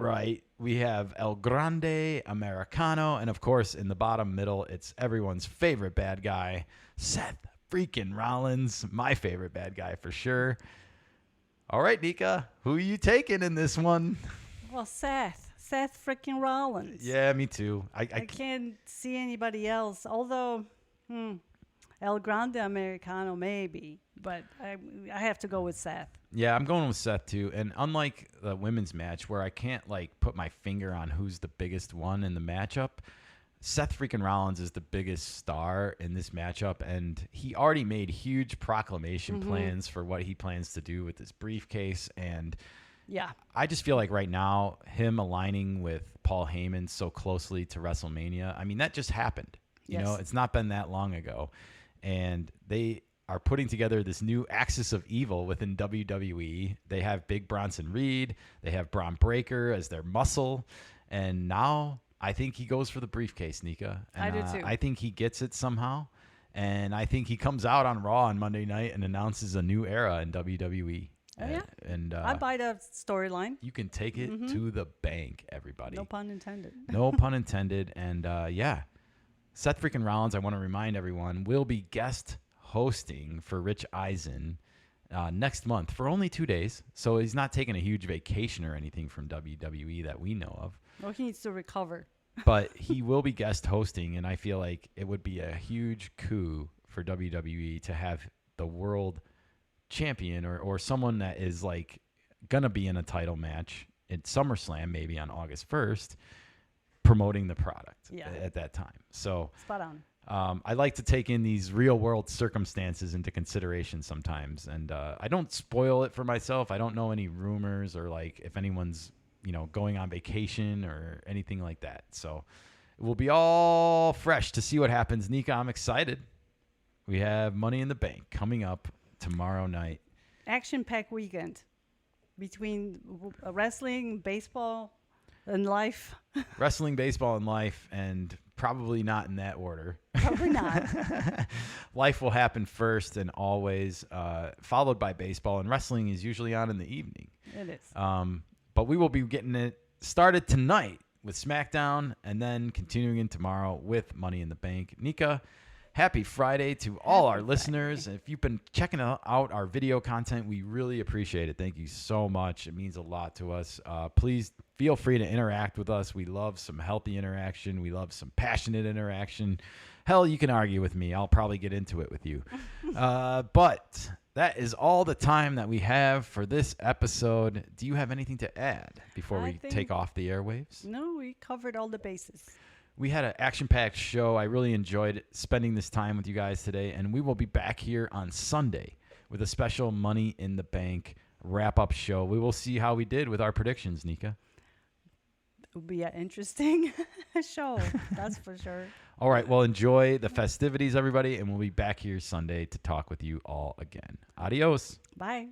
we have El Grande Americano. And of course, in the bottom middle, it's everyone's favorite bad guy, Seth freaking Rollins. My favorite bad guy for sure. All right, Nika, who are you taking in this one? Well, Seth freaking Rollins. Yeah, me too. I can't see anybody else. Although, El Grande Americano maybe, but I have to go with Seth. Yeah, I'm going with Seth too. And unlike the women's match where I can't like put my finger on who's the biggest one in the matchup, Seth freaking Rollins is the biggest star in this matchup, and he already made huge proclamation plans for what he plans to do with this briefcase. And Yeah. I just feel like right now, him aligning with Paul Heyman so closely to WrestleMania, I mean, that just happened. You know, Yes. it's not been that long ago. And they are putting together this new axis of evil within WWE. They have Big Bronson Reed. They have Braun Breaker as their muscle. And now I think he goes for the briefcase, Nika. And, I do too. I think he gets it somehow. And I think he comes out on Raw on Monday night and announces a new era in WWE. Oh, yeah. And I buy the storyline. you can take it to the bank, everybody. No pun intended. No pun intended. And yeah, Seth freaking Rollins, I want to remind everyone, will be guest hosting for Rich Eisen next month for only 2 days. So he's not taking a huge vacation or anything from WWE that we know of. Well, he needs to recover. But he will be guest hosting, and I feel like it would be a huge coup for WWE to have the world champion or someone that is like going to be in a title match at SummerSlam, maybe on August 1st, promoting the product at that time. So spot on. I like to take in these real world circumstances into consideration sometimes. And I don't spoil it for myself. I don't know any rumors or like if anyone's, going on vacation or anything like that. So it will be all fresh to see what happens. Nika, I'm excited. We have Money in the Bank coming up tomorrow night. Action-packed weekend between wrestling, baseball, and life. Wrestling, baseball, and life, and probably not in that order. Probably not. Life will happen first and always, followed by baseball, and wrestling is usually on in the evening. It is. But we will be getting it started tonight with SmackDown and then continuing in tomorrow with Money in the Bank. Nika, happy Friday to all our listeners. If you've been checking out our video content, we really appreciate it. Thank you so much. It means a lot to us. Please feel free to interact with us. We love some healthy interaction. We love some passionate interaction. Hell, you can argue with me. I'll probably get into it with you. But that is all the time that we have for this episode. Do you have anything to add before we take off the airwaves? No, we covered all the bases. We had an action-packed show. I really enjoyed spending this time with you guys today, and we will be back here on Sunday with a special Money in the Bank wrap-up show. We will see how we did with our predictions, Nika. It will be an interesting show, that's for sure. All right, well, enjoy the festivities, everybody, and we'll be back here Sunday to talk with you all again. Adios. Bye.